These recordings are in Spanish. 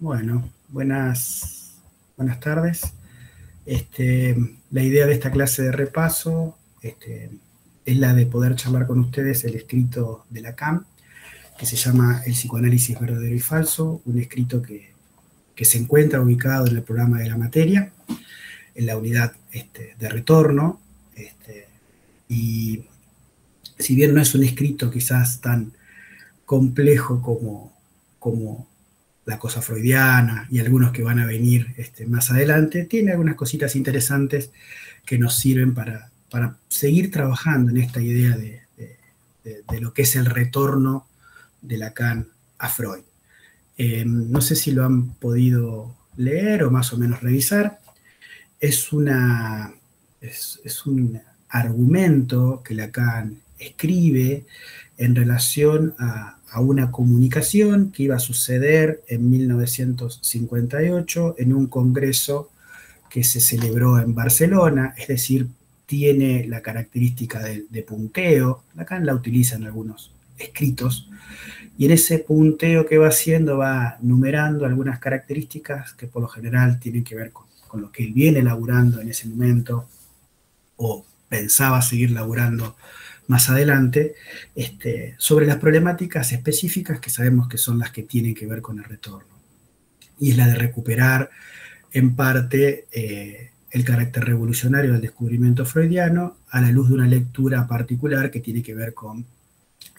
Bueno, buenas tardes. La idea de esta clase de repaso es la de poder charlar con ustedes el escrito de Lacan, que se llama El psicoanálisis verdadero y falso, un escrito que se encuentra ubicado en el programa de la materia, en la unidad de retorno, y si bien no es un escrito quizás tan complejo como la cosa freudiana y algunos que van a venir más adelante, tiene algunas cositas interesantes que nos sirven para seguir trabajando en esta idea de lo que es el retorno de Lacan a Freud. No sé si lo han podido leer o más o menos revisar. Es un argumento que Lacan escribe en relación a una comunicación que iba a suceder en 1958 en un congreso que se celebró en Barcelona, es decir, tiene la característica de punteo. Lacan la utiliza en algunos escritos, y en ese punteo que va haciendo va numerando algunas características que por lo general tienen que ver con lo que él viene laburando en ese momento o pensaba seguir laburando más adelante, sobre las problemáticas específicas que sabemos que son las que tienen que ver con el retorno. Y es la de recuperar en parte el carácter revolucionario del descubrimiento freudiano a la luz de una lectura particular que tiene que ver con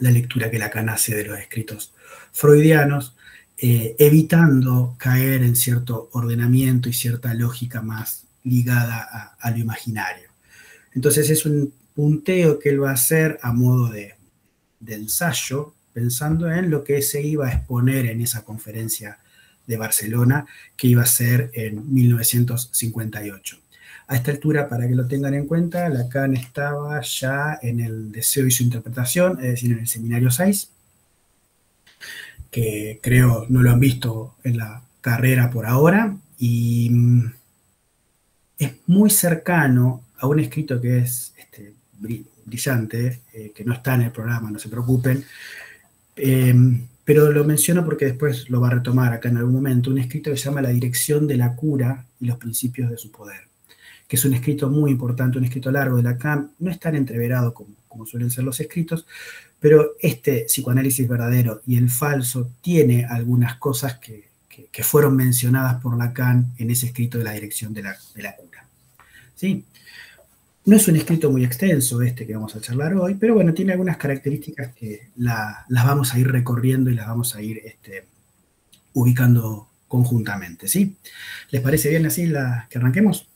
la lectura que Lacan hace de los escritos freudianos, evitando caer en cierto ordenamiento y cierta lógica más ligada a lo imaginario. Entonces es un punteo que él va a hacer a modo de ensayo, pensando en lo que se iba a exponer en esa conferencia de Barcelona, que iba a ser en 1958. A esta altura, para que lo tengan en cuenta, Lacan estaba ya en el deseo y su interpretación, es decir, en el seminario 6, que creo no lo han visto en la carrera por ahora, y es muy cercano a un escrito que es brillante, que no está en el programa, no se preocupen, pero lo menciono porque después lo va a retomar acá en algún momento, un escrito que se llama La dirección de la cura y los principios de su poder, que es un escrito muy importante, un escrito largo de Lacan, no es tan entreverado como suelen ser los escritos, pero este psicoanálisis verdadero y el falso tiene algunas cosas que fueron mencionadas por Lacan en ese escrito de La dirección de la cura. ¿Sí? No es un escrito muy extenso que vamos a charlar hoy, pero bueno, tiene algunas características que las vamos a ir recorriendo y las vamos a ir ubicando conjuntamente, ¿sí? ¿Les parece bien así que arranquemos?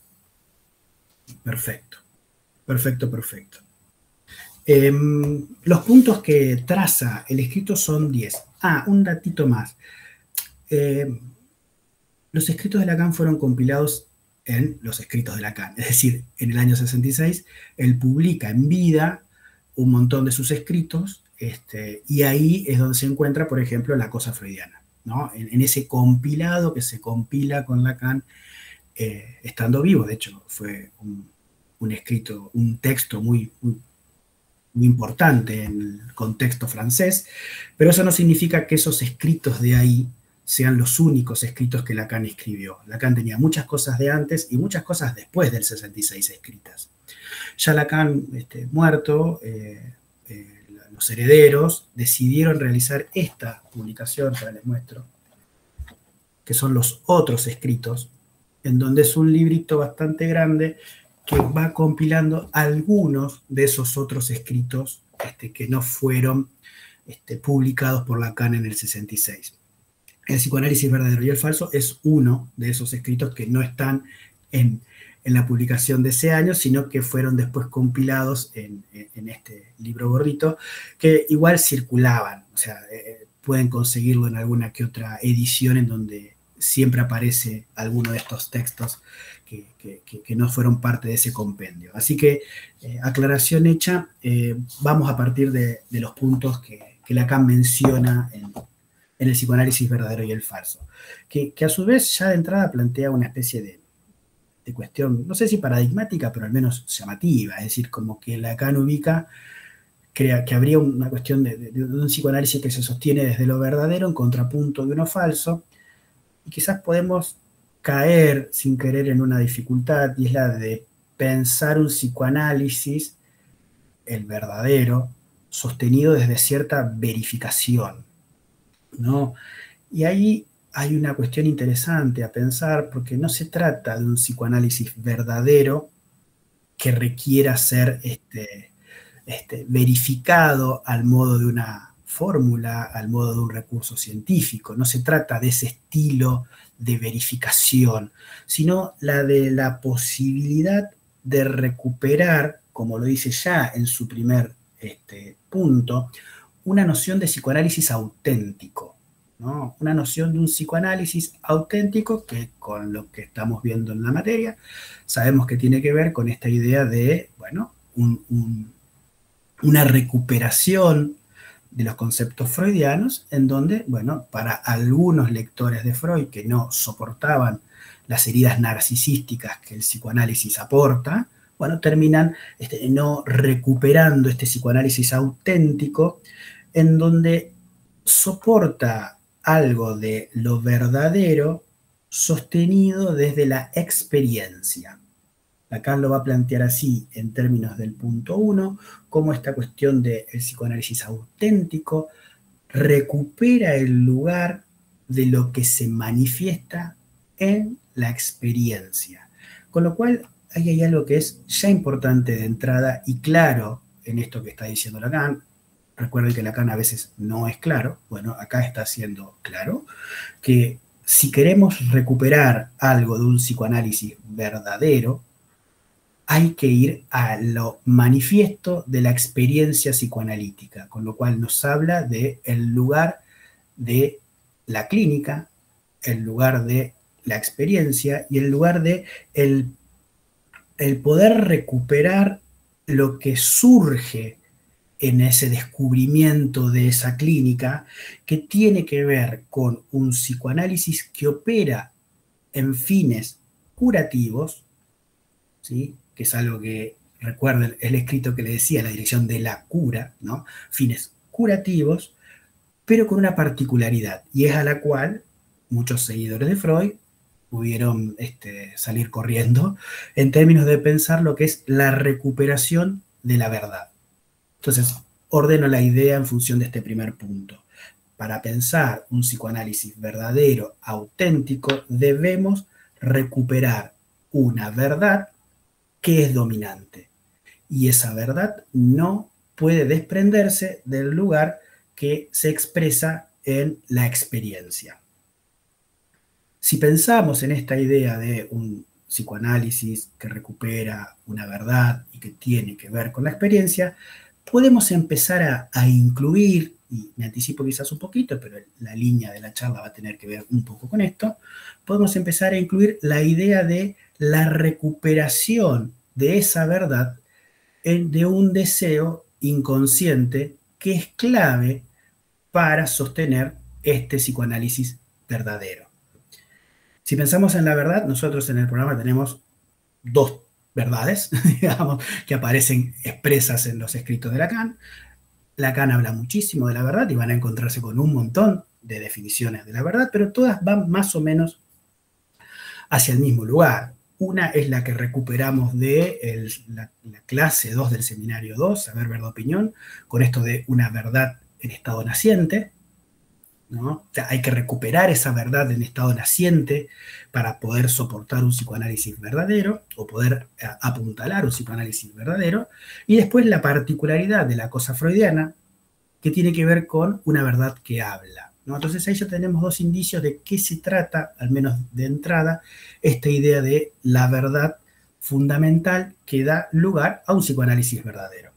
Perfecto, perfecto, perfecto. Los puntos que traza el escrito son 10. Un datito más. Los escritos de Lacan fueron compilados en los escritos de Lacan, es decir, en el año 66, él publica en vida un montón de sus escritos, y ahí es donde se encuentra, por ejemplo, la cosa freudiana, ¿no? En ese compilado que se compila con Lacan estando vivo. De hecho, fue un escrito, un texto muy importante en el contexto francés, pero eso no significa que esos escritos de ahí sean los únicos escritos que Lacan escribió. Lacan tenía muchas cosas de antes y muchas cosas después del 66 escritas. Ya Lacan muerto, los herederos decidieron realizar esta publicación, ya les muestro, que son los otros escritos, en donde es un librito bastante grande que va compilando algunos de esos otros escritos que no fueron publicados por Lacan en el 66. El psicoanálisis verdadero y el falso es uno de esos escritos que no están en la publicación de ese año, sino que fueron después compilados en este libro gordito, que igual circulaban, o sea, pueden conseguirlo en alguna que otra edición en donde siempre aparece alguno de estos textos que no fueron parte de ese compendio. Así que, aclaración hecha, vamos a partir de los puntos que Lacan menciona en el psicoanálisis verdadero y el falso, que a su vez ya de entrada plantea una especie de cuestión, no sé si paradigmática, pero al menos llamativa, es decir, como que Lacan ubica, crea que habría una cuestión de un psicoanálisis que se sostiene desde lo verdadero en contrapunto de uno falso, y quizás podemos caer sin querer en una dificultad, y es la de pensar un psicoanálisis, el verdadero, sostenido desde cierta verificación, ¿no? Y ahí hay una cuestión interesante a pensar, porque no se trata de un psicoanálisis verdadero que requiera ser verificado al modo de una fórmula, al modo de un recurso científico. No se trata de ese estilo de verificación, sino la de la posibilidad de recuperar, como lo dice ya en su primer punto, una noción de psicoanálisis auténtico, ¿no? Una noción de un psicoanálisis auténtico que, con lo que estamos viendo en la materia, sabemos que tiene que ver con esta idea de, bueno, una recuperación de los conceptos freudianos, en donde, bueno, para algunos lectores de Freud que no soportaban las heridas narcisísticas que el psicoanálisis aporta, bueno, terminan no recuperando este psicoanálisis auténtico, en donde soporta algo de lo verdadero sostenido desde la experiencia. Lacan lo va a plantear así en términos del punto 1, cómo esta cuestión del psicoanálisis auténtico recupera el lugar de lo que se manifiesta en la experiencia. Con lo cual, ahí hay algo que es ya importante de entrada y claro en esto que está diciendo Lacan. Recuerden que Lacan a veces no es claro. Bueno, acá está siendo claro que si queremos recuperar algo de un psicoanálisis verdadero, hay que ir a lo manifiesto de la experiencia psicoanalítica, con lo cual nos habla del lugar de la clínica, el lugar de la experiencia y el lugar de el poder recuperar lo que surge en ese descubrimiento de esa clínica, que tiene que ver con un psicoanálisis que opera en fines curativos, ¿sí? Que es algo que, recuerden, el escrito que le decía, la dirección de la cura, ¿no? Fines curativos, pero con una particularidad, y es a la cual muchos seguidores de Freud pudieron salir corriendo en términos de pensar lo que es la recuperación de la verdad. Entonces, ordeno la idea en función de este primer punto. Para pensar un psicoanálisis verdadero, auténtico, debemos recuperar una verdad que es dominante. Y esa verdad no puede desprenderse del lugar que se expresa en la experiencia. Si pensamos en esta idea de un psicoanálisis que recupera una verdad y que tiene que ver con la experiencia, podemos empezar a incluir, y me anticipo quizás un poquito, pero la línea de la charla va a tener que ver un poco con esto, podemos empezar a incluir la idea de la recuperación de esa verdad de un deseo inconsciente que es clave para sostener este psicoanálisis verdadero. Si pensamos en la verdad, nosotros en el programa tenemos dos verdades, digamos, que aparecen expresas en los escritos de Lacan. Lacan habla muchísimo de la verdad y van a encontrarse con un montón de definiciones de la verdad, pero todas van más o menos hacia el mismo lugar. Una es la que recuperamos de la clase 2 del seminario 2, Saber, Verdad, Opinión, con esto de una verdad en estado naciente, ¿no? O sea, hay que recuperar esa verdad en estado naciente para poder soportar un psicoanálisis verdadero o poder apuntalar un psicoanálisis verdadero. Y después la particularidad de la cosa freudiana, que tiene que ver con una verdad que habla, ¿no? Entonces ahí ya tenemos dos indicios de qué se trata, al menos de entrada, esta idea de la verdad fundamental que da lugar a un psicoanálisis verdadero.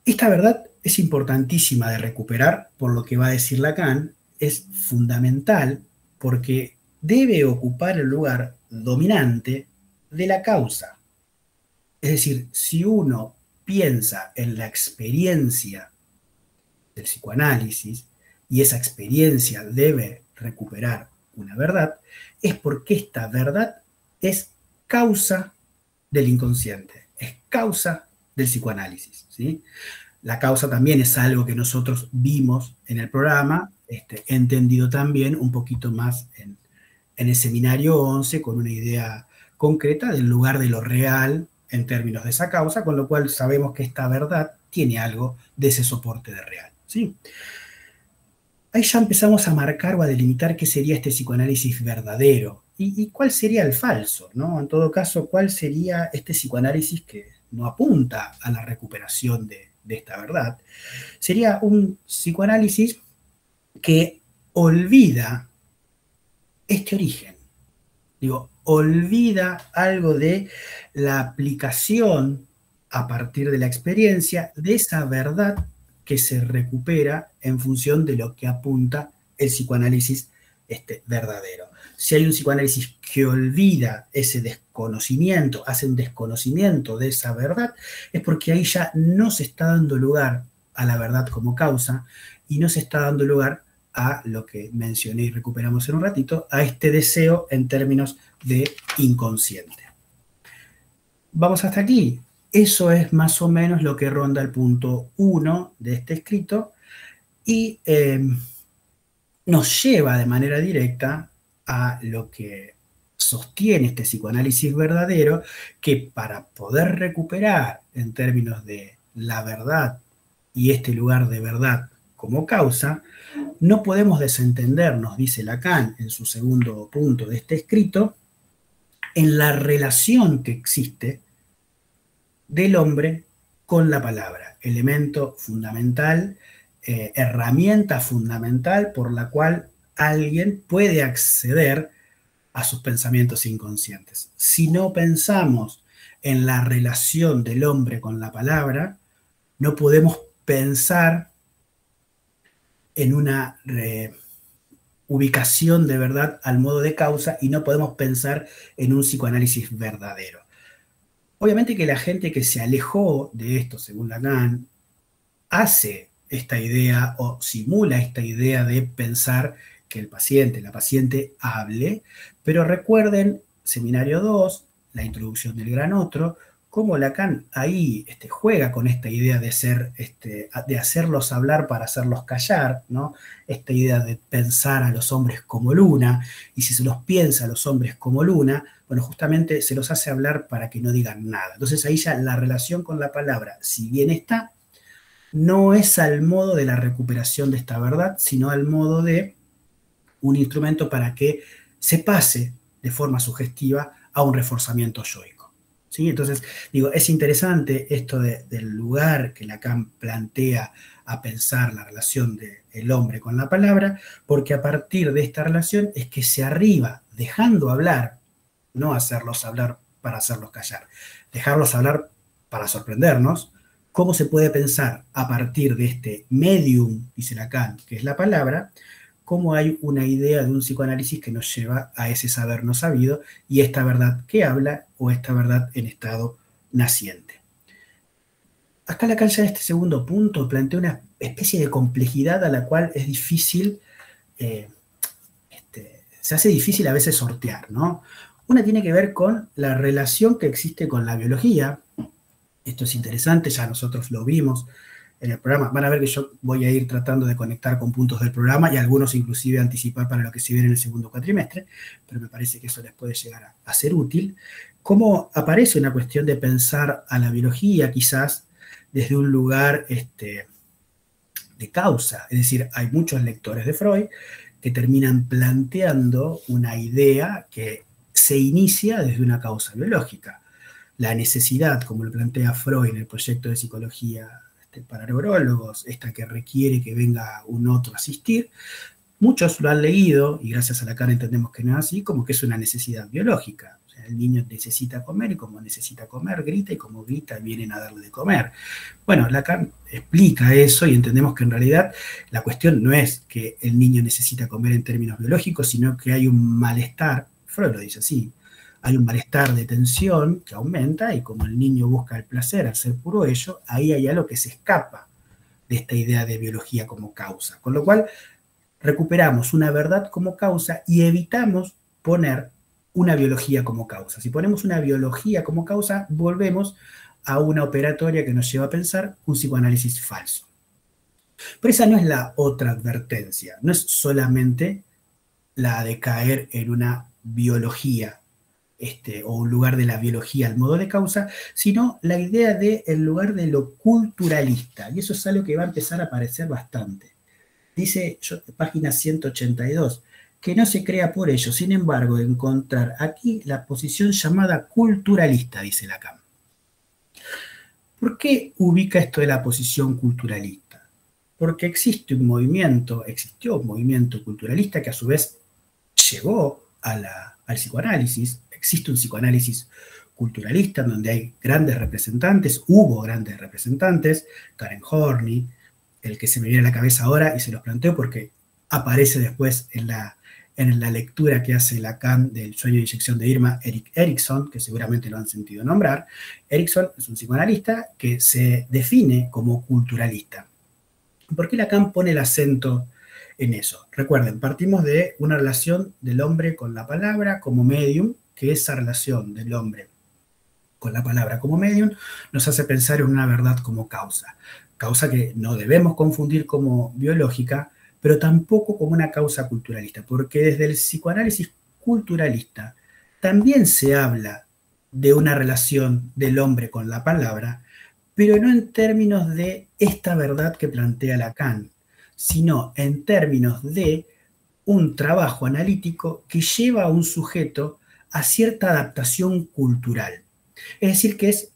Esta verdad es importantísima de recuperar, por lo que va a decir Lacan, es fundamental porque debe ocupar el lugar dominante de la causa. Es decir, si uno piensa en la experiencia del psicoanálisis y esa experiencia debe recuperar una verdad, es porque esta verdad es causa del inconsciente, es causa del psicoanálisis, ¿sí? La causa también es algo que nosotros vimos en el programa, entendido también un poquito más en el seminario 11 con una idea concreta del lugar de lo real en términos de esa causa, con lo cual sabemos que esta verdad tiene algo de ese soporte de real, ¿sí? Ahí ya empezamos a marcar o a delimitar qué sería este psicoanálisis verdadero y cuál sería el falso, ¿no? En todo caso, cuál sería este psicoanálisis que no apunta a la recuperación de esta verdad. Sería un psicoanálisis que olvida este origen. Digo, olvida algo de la aplicación a partir de la experiencia de esa verdad que se recupera en función de lo que apunta el psicoanálisis verdadero. Si hay un psicoanálisis que olvida ese desconocimiento, hace un desconocimiento de esa verdad, es porque ahí ya no se está dando lugar a la verdad como causa y no se está dando lugar a lo que mencioné y recuperamos en un ratito, a este deseo en términos de inconsciente. Vamos hasta aquí. Eso es más o menos lo que ronda el punto 1 de este escrito y nos lleva de manera directa a lo que sostiene este psicoanálisis verdadero, que para poder recuperar en términos de la verdad y este lugar de verdad como causa, no podemos desentendernos, dice Lacan en su segundo punto de este escrito, en la relación que existe del hombre con la palabra, elemento fundamental, herramienta fundamental por la cual alguien puede acceder a sus pensamientos inconscientes. Si no pensamos en la relación del hombre con la palabra, no podemos pensar en una ubicación de verdad al modo de causa y no podemos pensar en un psicoanálisis verdadero. Obviamente que la gente que se alejó de esto, según Lacan, hace esta idea o simula esta idea de pensar que el paciente, la paciente hable, pero recuerden, seminario 2, la introducción del gran otro, cómo Lacan ahí juega con esta idea de de hacerlos hablar para hacerlos callar, ¿no? Esta idea de pensar a los hombres como luna, y si se los piensa a los hombres como luna, bueno, justamente se los hace hablar para que no digan nada. Entonces ahí ya la relación con la palabra, si bien está, no es al modo de la recuperación de esta verdad, sino al modo de un instrumento para que se pase de forma sugestiva a un reforzamiento yoico. ¿Sí? Entonces, digo, es interesante esto del lugar que Lacan plantea a pensar la relación del hombre con la palabra, porque a partir de esta relación es que se arriba, dejando hablar, no hacerlos hablar para hacerlos callar, dejarlos hablar para sorprendernos, cómo se puede pensar a partir de este medium, dice Lacan, que es la palabra, cómo hay una idea de un psicoanálisis que nos lleva a ese saber no sabido y esta verdad que habla o esta verdad en estado naciente. Acá Lacan ya en este segundo punto plantea una especie de complejidad a la cual es difícil, se hace difícil a veces sortear, ¿no? Una tiene que ver con la relación que existe con la biología. Esto es interesante, ya nosotros lo vimos en el programa. Van a ver que yo voy a ir tratando de conectar con puntos del programa y algunos inclusive anticipar para lo que se viene en el segundo cuatrimestre, pero me parece que eso les puede llegar a ser útil. Cómo aparece una cuestión de pensar a la biología quizás desde un lugar de causa. Es decir, hay muchos lectores de Freud que terminan planteando una idea que se inicia desde una causa biológica. La necesidad, como lo plantea Freud en el proyecto de psicología para neurólogos, esta que requiere que venga un otro a asistir, muchos lo han leído, y gracias a Lacan entendemos que no es así, como que es una necesidad biológica. O sea, el niño necesita comer, y como necesita comer, grita, y como grita, vienen a darle de comer. Bueno, Lacan explica eso, y entendemos que en realidad la cuestión no es que el niño necesita comer en términos biológicos, sino que hay un malestar, Freud lo dice así, hay un malestar de tensión que aumenta y como el niño busca el placer al ser puro ello, ahí hay algo que se escapa de esta idea de biología como causa. Con lo cual, recuperamos una verdad como causa y evitamos poner una biología como causa. Si ponemos una biología como causa, volvemos a una operatoria que nos lleva a pensar un psicoanálisis falso. Pero esa no es la otra advertencia, no es solamente la de caer en una biología, o un lugar de la biología al modo de causa, sino la idea del lugar de lo culturalista. Y eso es algo que va a empezar a aparecer bastante. Dice, página 182, que no se crea por ello, sin embargo, encontrar aquí la posición llamada culturalista, dice Lacan. ¿Por qué ubica esto de la posición culturalista? Porque existió un movimiento culturalista que a su vez llegó al psicoanálisis. Existe un psicoanálisis culturalista en donde hay grandes representantes, hubo grandes representantes, Karen Horney, el que se me viene a la cabeza ahora y se los planteo porque aparece después en la lectura que hace Lacan del sueño de inyección de Irma, Erik Erikson, que seguramente lo han sentido nombrar. Erikson es un psicoanalista que se define como culturalista. ¿Por qué Lacan pone el acento en eso? Recuerden, partimos de una relación del hombre con la palabra como medium, que esa relación del hombre con la palabra como medium nos hace pensar en una verdad como causa. Causa que no debemos confundir como biológica, pero tampoco como una causa culturalista, porque desde el psicoanálisis culturalista también se habla de una relación del hombre con la palabra, pero no en términos de esta verdad que plantea Lacan, sino en términos de un trabajo analítico que lleva a un sujeto a cierta adaptación cultural. Es decir, que es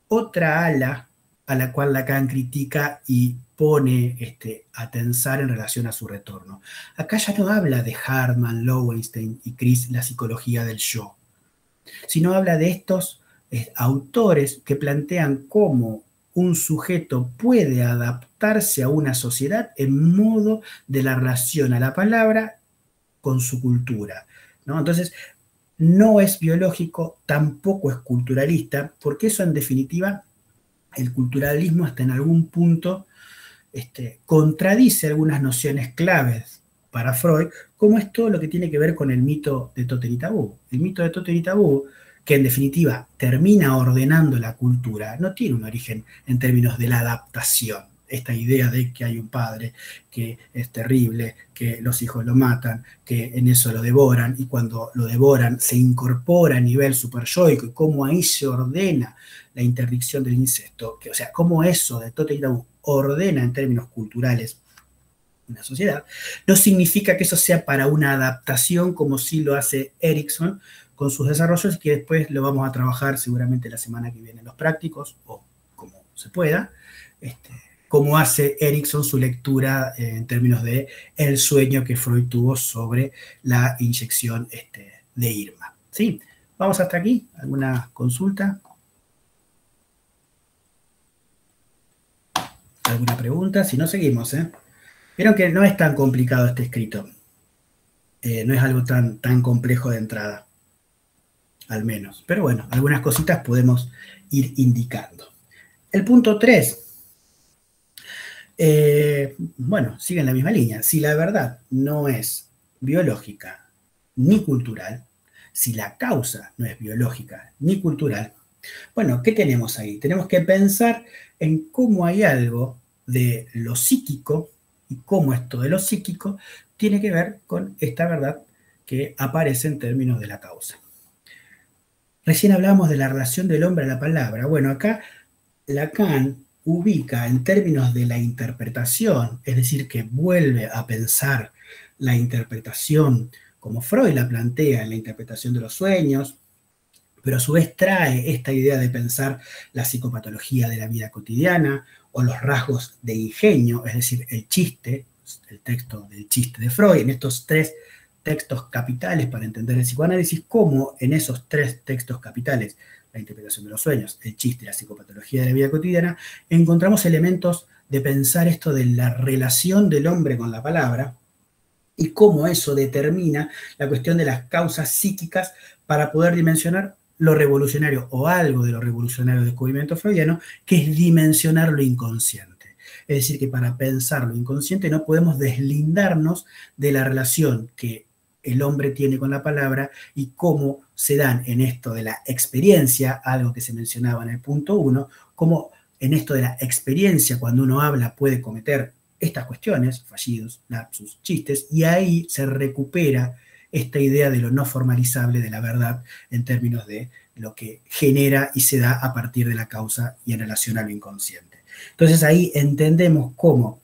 otra ala a la cual Lacan critica y pone a tensar en relación a su retorno. Acá ya no habla de Hartmann, Lowenstein y Chris, la psicología del yo, sino habla de estos autores que plantean cómo un sujeto puede adaptarse a una sociedad en modo de la relación a la palabra con su cultura, ¿no? Entonces, no es biológico, tampoco es culturalista, porque eso en definitiva, el culturalismo hasta en algún punto contradice algunas nociones claves para Freud, como es todo lo que tiene que ver con el mito de Totem y Tabú. El mito de Totem y Tabú, que en definitiva termina ordenando la cultura, no tiene un origen en términos de la adaptación. Esta idea de que hay un padre que es terrible, que los hijos lo matan, que en eso lo devoran, y cuando lo devoran se incorpora a nivel superyoico, y cómo ahí se ordena la interdicción del incesto, o sea, cómo eso de Totem y Tabú ordena en términos culturales una sociedad, no significa que eso sea para una adaptación como sí lo hace Erikson con sus desarrollos, que después lo vamos a trabajar seguramente la semana que viene en los prácticos, o como se pueda, cómo hace Erikson su lectura en términos de el sueño que Freud tuvo sobre la inyección de Irma. ¿Sí? ¿Vamos hasta aquí? ¿Alguna consulta? ¿Alguna pregunta? Si no, seguimos, ¿eh? Vieron que no es tan complicado este escrito. No es algo tan complejo de entrada, al menos. Pero bueno, algunas cositas podemos ir indicando. El punto 3. Bueno, sigue en la misma línea. Si la verdad no es biológica ni cultural, si la causa no es biológica ni cultural, bueno, ¿qué tenemos ahí? Tenemos que pensar en cómo hay algo de lo psíquico y cómo esto de lo psíquico tiene que ver con esta verdad que aparece en términos de la causa. Recién hablábamos de la relación del hombre a la palabra. Bueno, acá Lacan ubica en términos de la interpretación, es decir, que vuelve a pensar la interpretación como Freud la plantea en la interpretación de los sueños, pero a su vez trae esta idea de pensar la psicopatología de la vida cotidiana o los rasgos de ingenio, es decir, el chiste, el texto del chiste de Freud, en estos 3 textos capitales para entender el psicoanálisis, como en esos 3 textos capitales, la interpretación de los sueños, el chiste y la psicopatología de la vida cotidiana, encontramos elementos de pensar esto de la relación del hombre con la palabra y cómo eso determina la cuestión de las causas psíquicas para poder dimensionar lo revolucionario o algo de lo revolucionario del descubrimiento freudiano, que es dimensionar lo inconsciente. Es decir, que para pensar lo inconsciente no podemos deslindarnos de la relación que el hombre tiene con la palabra y cómo se dan en esto de la experiencia, algo que se mencionaba en el punto 1, cómo en esto de la experiencia, cuando uno habla, puede cometer estas cuestiones, fallidos, lapsus, chistes, y ahí se recupera esta idea de lo no formalizable de la verdad en términos de lo que genera y se da a partir de la causa y en relación a lo inconsciente. Entonces ahí entendemos cómo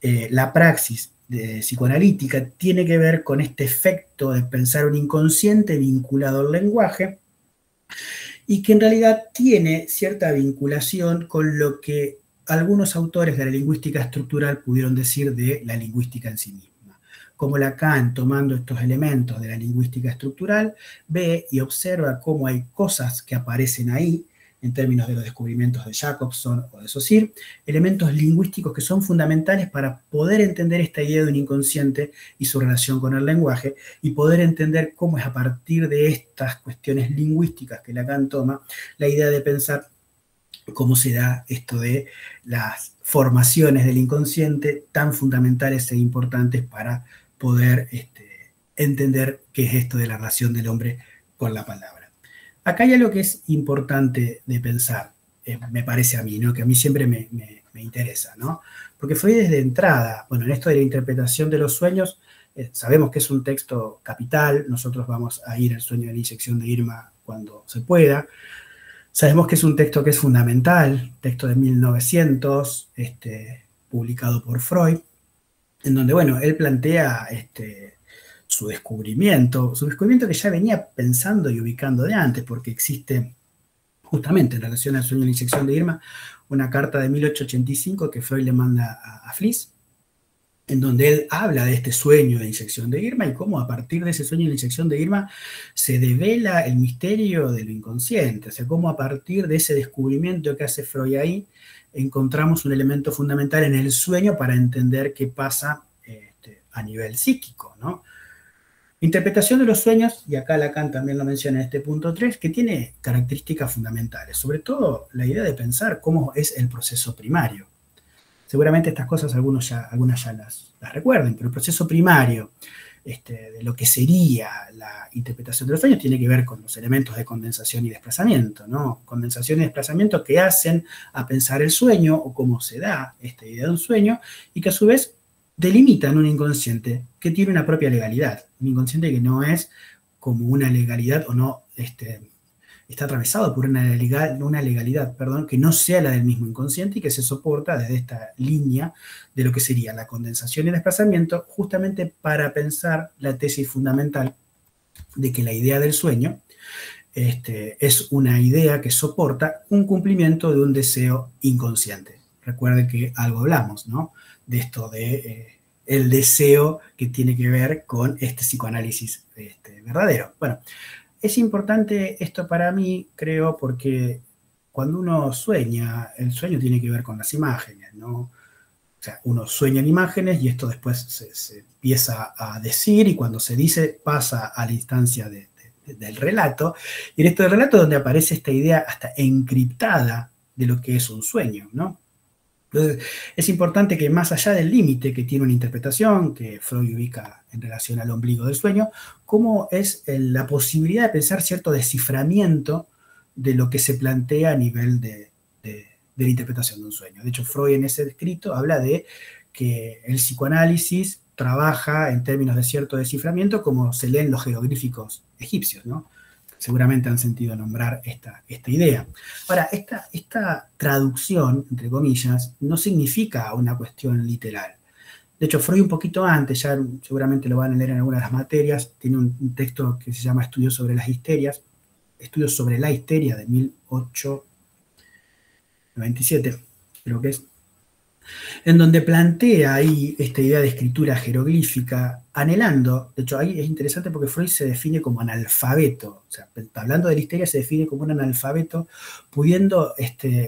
la praxis psicoanalítica tiene que ver con este efecto de pensar un inconsciente vinculado al lenguaje y que en realidad tiene cierta vinculación con lo que algunos autores de la lingüística estructural pudieron decir de la lingüística en sí misma. Como Lacan, tomando estos elementos de la lingüística estructural, ve y observa cómo hay cosas que aparecen ahí, en términos de los descubrimientos de Jacobson o de Saussure, elementos lingüísticos que son fundamentales para poder entender esta idea de un inconsciente y su relación con el lenguaje, y poder entender cómo es a partir de estas cuestiones lingüísticas que Lacan toma, la idea de pensar cómo se da esto de las formaciones del inconsciente tan fundamentales e importantes para poder entender qué es esto de la relación del hombre con la palabra. Acá hay algo que es importante de pensar, me parece a mí, ¿no? Que a mí siempre me interesa, ¿no? Porque Freud desde entrada, bueno, en esto de la interpretación de los sueños, sabemos que es un texto capital, nosotros vamos a ir al sueño de la inyección de Irma cuando se pueda. Sabemos que es un texto que es fundamental, texto de 1900, publicado por Freud, en donde, bueno, él plantea su descubrimiento que ya venía pensando y ubicando de antes, porque existe justamente en relación al sueño de la inyección de Irma una carta de 1885 que Freud le manda a Fliess, en donde él habla de este sueño de inyección de Irma y cómo a partir de ese sueño de la inyección de Irma se devela el misterio de lo inconsciente, o sea, cómo a partir de ese descubrimiento que hace Freud ahí, encontramos un elemento fundamental en el sueño para entender qué pasa a nivel psíquico, ¿no? Interpretación de los sueños, y acá Lacan también lo menciona en este punto 3, que tiene características fundamentales, sobre todo la idea de pensar cómo es el proceso primario. Seguramente estas cosas algunas ya las recuerden, pero el proceso primario de lo que sería la interpretación de los sueños tiene que ver con los elementos de condensación y desplazamiento, ¿no? Condensación y desplazamiento que hacen a pensar el sueño o cómo se da esta idea de un sueño y que a su vez delimitan un inconsciente que tiene una propia legalidad, un inconsciente que no es como una legalidad o no está atravesado por una legalidad, que no sea la del mismo inconsciente y que se soporta desde esta línea de lo que sería la condensación y el desplazamiento, justamente para pensar la tesis fundamental de que la idea del sueño es una idea que soporta un cumplimiento de un deseo inconsciente. Recuerden que algo hablamos, ¿no? De esto de el deseo que tiene que ver con este psicoanálisis verdadero. Bueno, es importante esto para mí, creo, porque cuando uno sueña, el sueño tiene que ver con las imágenes, ¿no? O sea, uno sueña en imágenes y esto después se empieza a decir y cuando se dice pasa a la instancia del relato. Y en esto del relato donde aparece esta idea hasta encriptada de lo que es un sueño, ¿no? Entonces, es importante que más allá del límite que tiene una interpretación, que Freud ubica en relación al ombligo del sueño, cómo es la posibilidad de pensar cierto desciframiento de lo que se plantea a nivel de la interpretación de un sueño. De hecho, Freud en ese escrito habla de que el psicoanálisis trabaja en términos de cierto desciframiento como se leen los jeroglíficos egipcios, ¿no? Seguramente han sentido nombrar esta idea. Ahora, esta traducción, entre comillas, no significa una cuestión literal. De hecho, Freud un poquito antes, ya seguramente lo van a leer en algunas de las materias, tiene un texto que se llama Estudios sobre las histerias, Estudios sobre la histeria de 1897, creo que es, en donde plantea ahí esta idea de escritura jeroglífica, anhelando, de hecho ahí es interesante porque Freud se define como analfabeto, o sea, hablando de la histeria se define como un analfabeto, pudiendo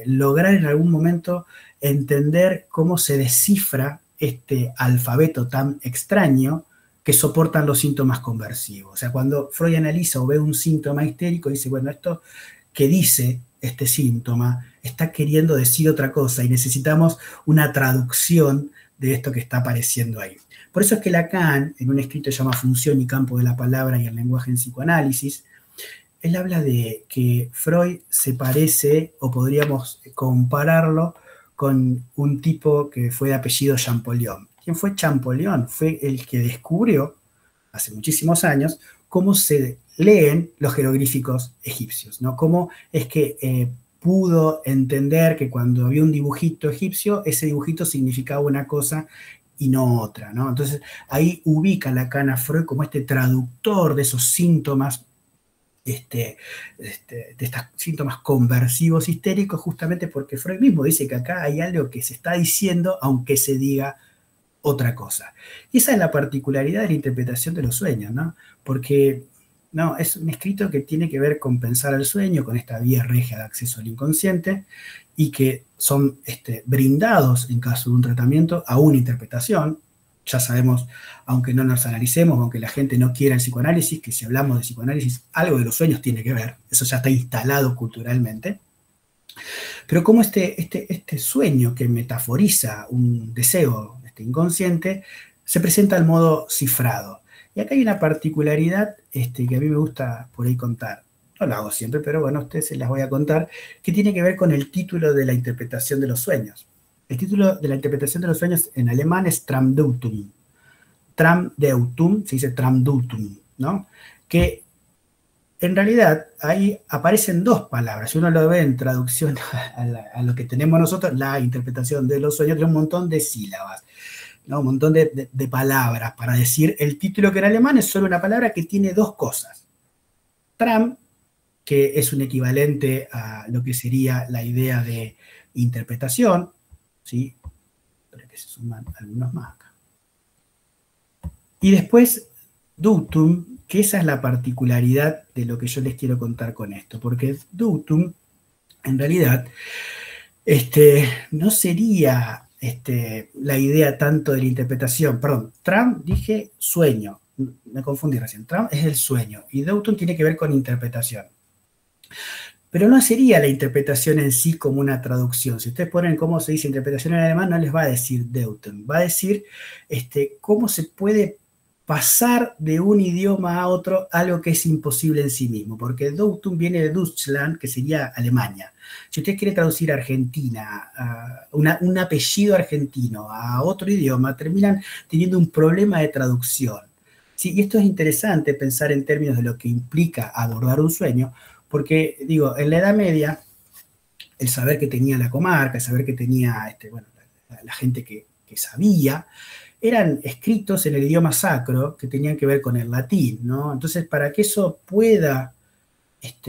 lograr en algún momento entender cómo se descifra este alfabeto tan extraño que soportan los síntomas conversivos. O sea, cuando Freud analiza o ve un síntoma histérico, dice, bueno, esto que dice este síntoma está queriendo decir otra cosa y necesitamos una traducción de esto que está apareciendo ahí. Por eso es que Lacan, en un escrito que se llama Función y campo de la palabra y el lenguaje en psicoanálisis, él habla de que Freud se parece, o podríamos compararlo, con un tipo que fue de apellido Champollion. ¿Quién fue Champollion? Fue el que descubrió, hace muchísimos años, cómo se leen los jeroglíficos egipcios, ¿no? Cómo es que pudo entender que cuando había un dibujito egipcio, ese dibujito significaba una cosa y no otra, ¿no? Entonces ahí ubica Lacan a Freud como este traductor de esos síntomas, de estos síntomas conversivos histéricos, justamente porque Freud mismo dice que acá hay algo que se está diciendo aunque se diga otra cosa. Y esa es la particularidad de la interpretación de los sueños, ¿no? Porque no, es un escrito que tiene que ver con pensar el sueño, con esta vía regia de acceso al inconsciente, y que son brindados en caso de un tratamiento a una interpretación. Ya sabemos, aunque no nos analicemos, aunque la gente no quiera el psicoanálisis, que si hablamos de psicoanálisis, algo de los sueños tiene que ver, eso ya está instalado culturalmente. Pero como este sueño que metaforiza un deseo inconsciente, se presenta al modo cifrado. Y acá hay una particularidad que a mí me gusta por ahí contar. No lo hago siempre, pero bueno, a ustedes se las voy a contar, que tiene que ver con el título de la interpretación de los sueños. El título de la interpretación de los sueños en alemán es Traumdeutung. Traumdeutung, se dice Traumdeutung, ¿no? Que en realidad ahí aparecen dos palabras. Si uno lo ve en traducción a lo que tenemos nosotros, la interpretación de los sueños, tiene un montón de sílabas, ¿no? Un montón de palabras para decir el título, que en alemán es solo una palabra que tiene dos cosas. Traum, que es un equivalente a lo que sería la idea de interpretación, ¿sí? Espera que se suman algunos más acá. Y después, Deutung, que esa es la particularidad de lo que yo les quiero contar con esto, porque Deutung, en realidad, no sería la idea tanto de la interpretación. Perdón, Traum dije sueño, me confundí recién. Traum es el sueño, y Deutung tiene que ver con interpretación. Pero no sería la interpretación en sí como una traducción. Si ustedes ponen cómo se dice interpretación en alemán, no les va a decir Deutung, va a decir cómo se puede pasar de un idioma a otro algo que es imposible en sí mismo, porque Deutung viene de Deutschland, que sería Alemania. Si usted quiere traducir Argentina, un apellido argentino a otro idioma, terminan teniendo un problema de traducción. ¿Sí? Y esto es interesante pensar en términos de lo que implica abordar un sueño, porque, digo, en la Edad Media, el saber que tenía la comarca, el saber que tenía la gente que sabía, eran escritos en el idioma sacro que tenían que ver con el latín, ¿no? Entonces, para que eso pueda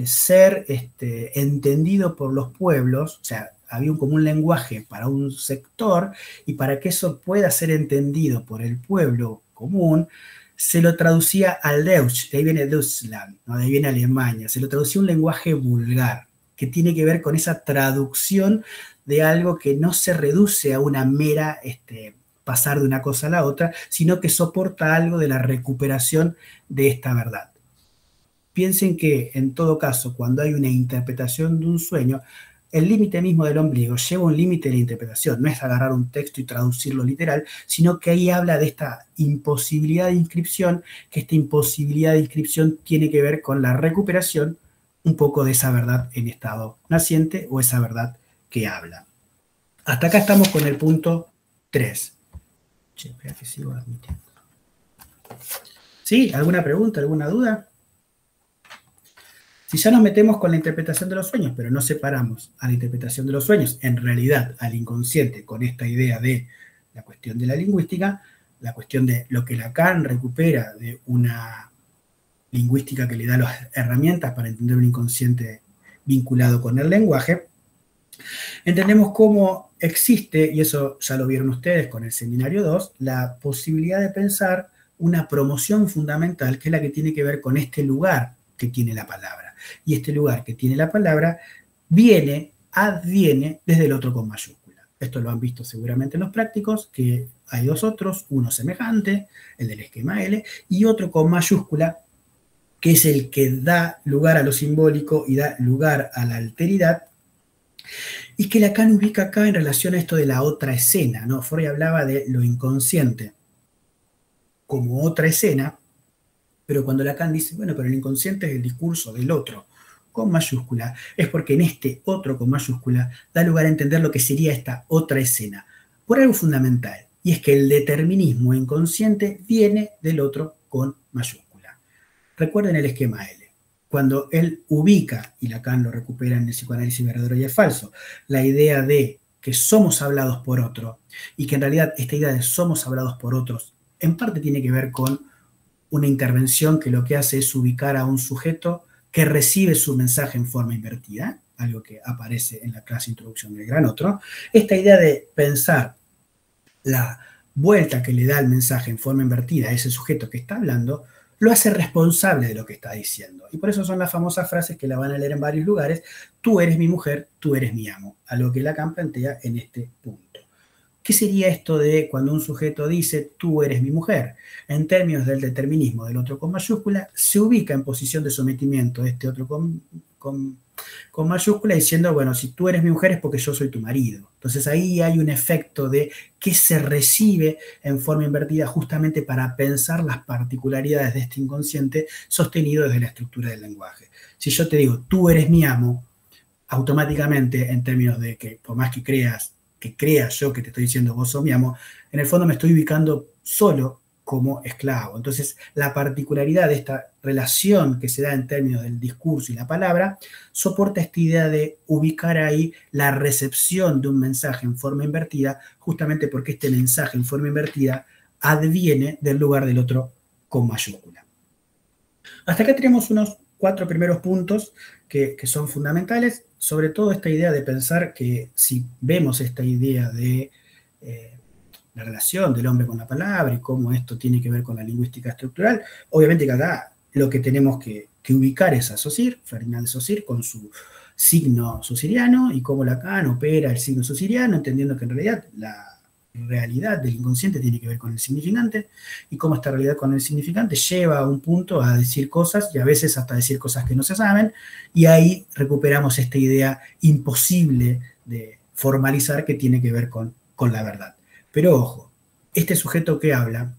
ser entendido por los pueblos, o sea, había un común lenguaje para un sector, y para que eso pueda ser entendido por el pueblo común, se lo traducía al Deutsch, de ahí viene Deutschland, ¿no? De ahí viene Alemania, se lo traducía un lenguaje vulgar, que tiene que ver con esa traducción de algo que no se reduce a una mera pasar de una cosa a la otra, sino que soporta algo de la recuperación de esta verdad. Piensen que, en todo caso, cuando hay una interpretación de un sueño, el límite mismo del ombligo lleva un límite de la interpretación, no es agarrar un texto y traducirlo literal, sino que ahí habla de esta imposibilidad de inscripción, que esta imposibilidad de inscripción tiene que ver con la recuperación un poco de esa verdad en estado naciente o esa verdad que habla. Hasta acá estamos con el punto 3. Che, espera que sigo admitiendo. ¿Sí? ¿Alguna pregunta, alguna duda? Si ya nos metemos con la interpretación de los sueños, pero no separamos a la interpretación de los sueños, en realidad al inconsciente, con esta idea de la cuestión de la lingüística, la cuestión de lo que Lacan recupera de una lingüística que le da las herramientas para entender un inconsciente vinculado con el lenguaje, entendemos cómo existe, y eso ya lo vieron ustedes con el seminario 2, la posibilidad de pensar una promoción fundamental, que es la que tiene que ver con este lugar que tiene la palabra. Y este lugar que tiene la palabra adviene desde el otro con mayúscula. Esto lo han visto seguramente en los prácticos, que hay dos otros, uno semejante, el del esquema L, y otro con mayúscula, que es el que da lugar a lo simbólico y da lugar a la alteridad, y que Lacan ubica acá en relación a esto de la otra escena, ¿no? Freud hablaba de lo inconsciente como otra escena, pero cuando Lacan dice, bueno, pero el inconsciente es el discurso del otro con mayúscula es porque en este otro con mayúscula da lugar a entender lo que sería esta otra escena, por algo fundamental, y es que el determinismo inconsciente viene del otro con mayúscula. Recuerden el esquema L. Cuando él ubica, y Lacan lo recupera en el psicoanálisis verdadero y es falso, la idea de que somos hablados por otro, y que en realidad esta idea de somos hablados por otros, en parte tiene que ver con una intervención que lo que hace es ubicar a un sujeto que recibe su mensaje en forma invertida, algo que aparece en la clase Introducción del Gran Otro. Esta idea de pensar la vuelta que le da el mensaje en forma invertida a ese sujeto que está hablando, lo hace responsable de lo que está diciendo. Y por eso son las famosas frases que la van a leer en varios lugares: tú eres mi mujer, tú eres mi amo, algo que Lacan plantea en este punto. ¿Qué sería esto de cuando un sujeto dice tú eres mi mujer? En términos del determinismo del otro con mayúscula, se ubica en posición de sometimiento de este otro con mayúscula diciendo, bueno, si tú eres mi mujer es porque yo soy tu marido. Entonces ahí hay un efecto de que se recibe en forma invertida justamente para pensar las particularidades de este inconsciente sostenido desde la estructura del lenguaje. Si yo te digo tú eres mi amo, automáticamente en términos de que por más que creas yo que te estoy diciendo vos sos mi amo, en el fondo me estoy ubicando solo como esclavo. Entonces, la particularidad de esta relación que se da en términos del discurso y la palabra soporta esta idea de ubicar ahí la recepción de un mensaje en forma invertida, justamente porque este mensaje en forma invertida adviene del lugar del otro con mayúscula. Hasta acá tenemos unos 4 primeros puntos que son fundamentales, sobre todo esta idea de pensar que si vemos esta idea de la relación del hombre con la palabra y cómo esto tiene que ver con la lingüística estructural, obviamente que acá lo que tenemos que ubicar es a Saussure, Ferdinand de Saussure, con su signo saussuriano y cómo Lacan opera el signo saussuriano, entendiendo que en realidad la realidad del inconsciente tiene que ver con el significante y cómo esta realidad con el significante lleva a un punto a decir cosas y a veces hasta decir cosas que no se saben, y ahí recuperamos esta idea imposible de formalizar que tiene que ver con la verdad. Pero ojo, este sujeto que habla,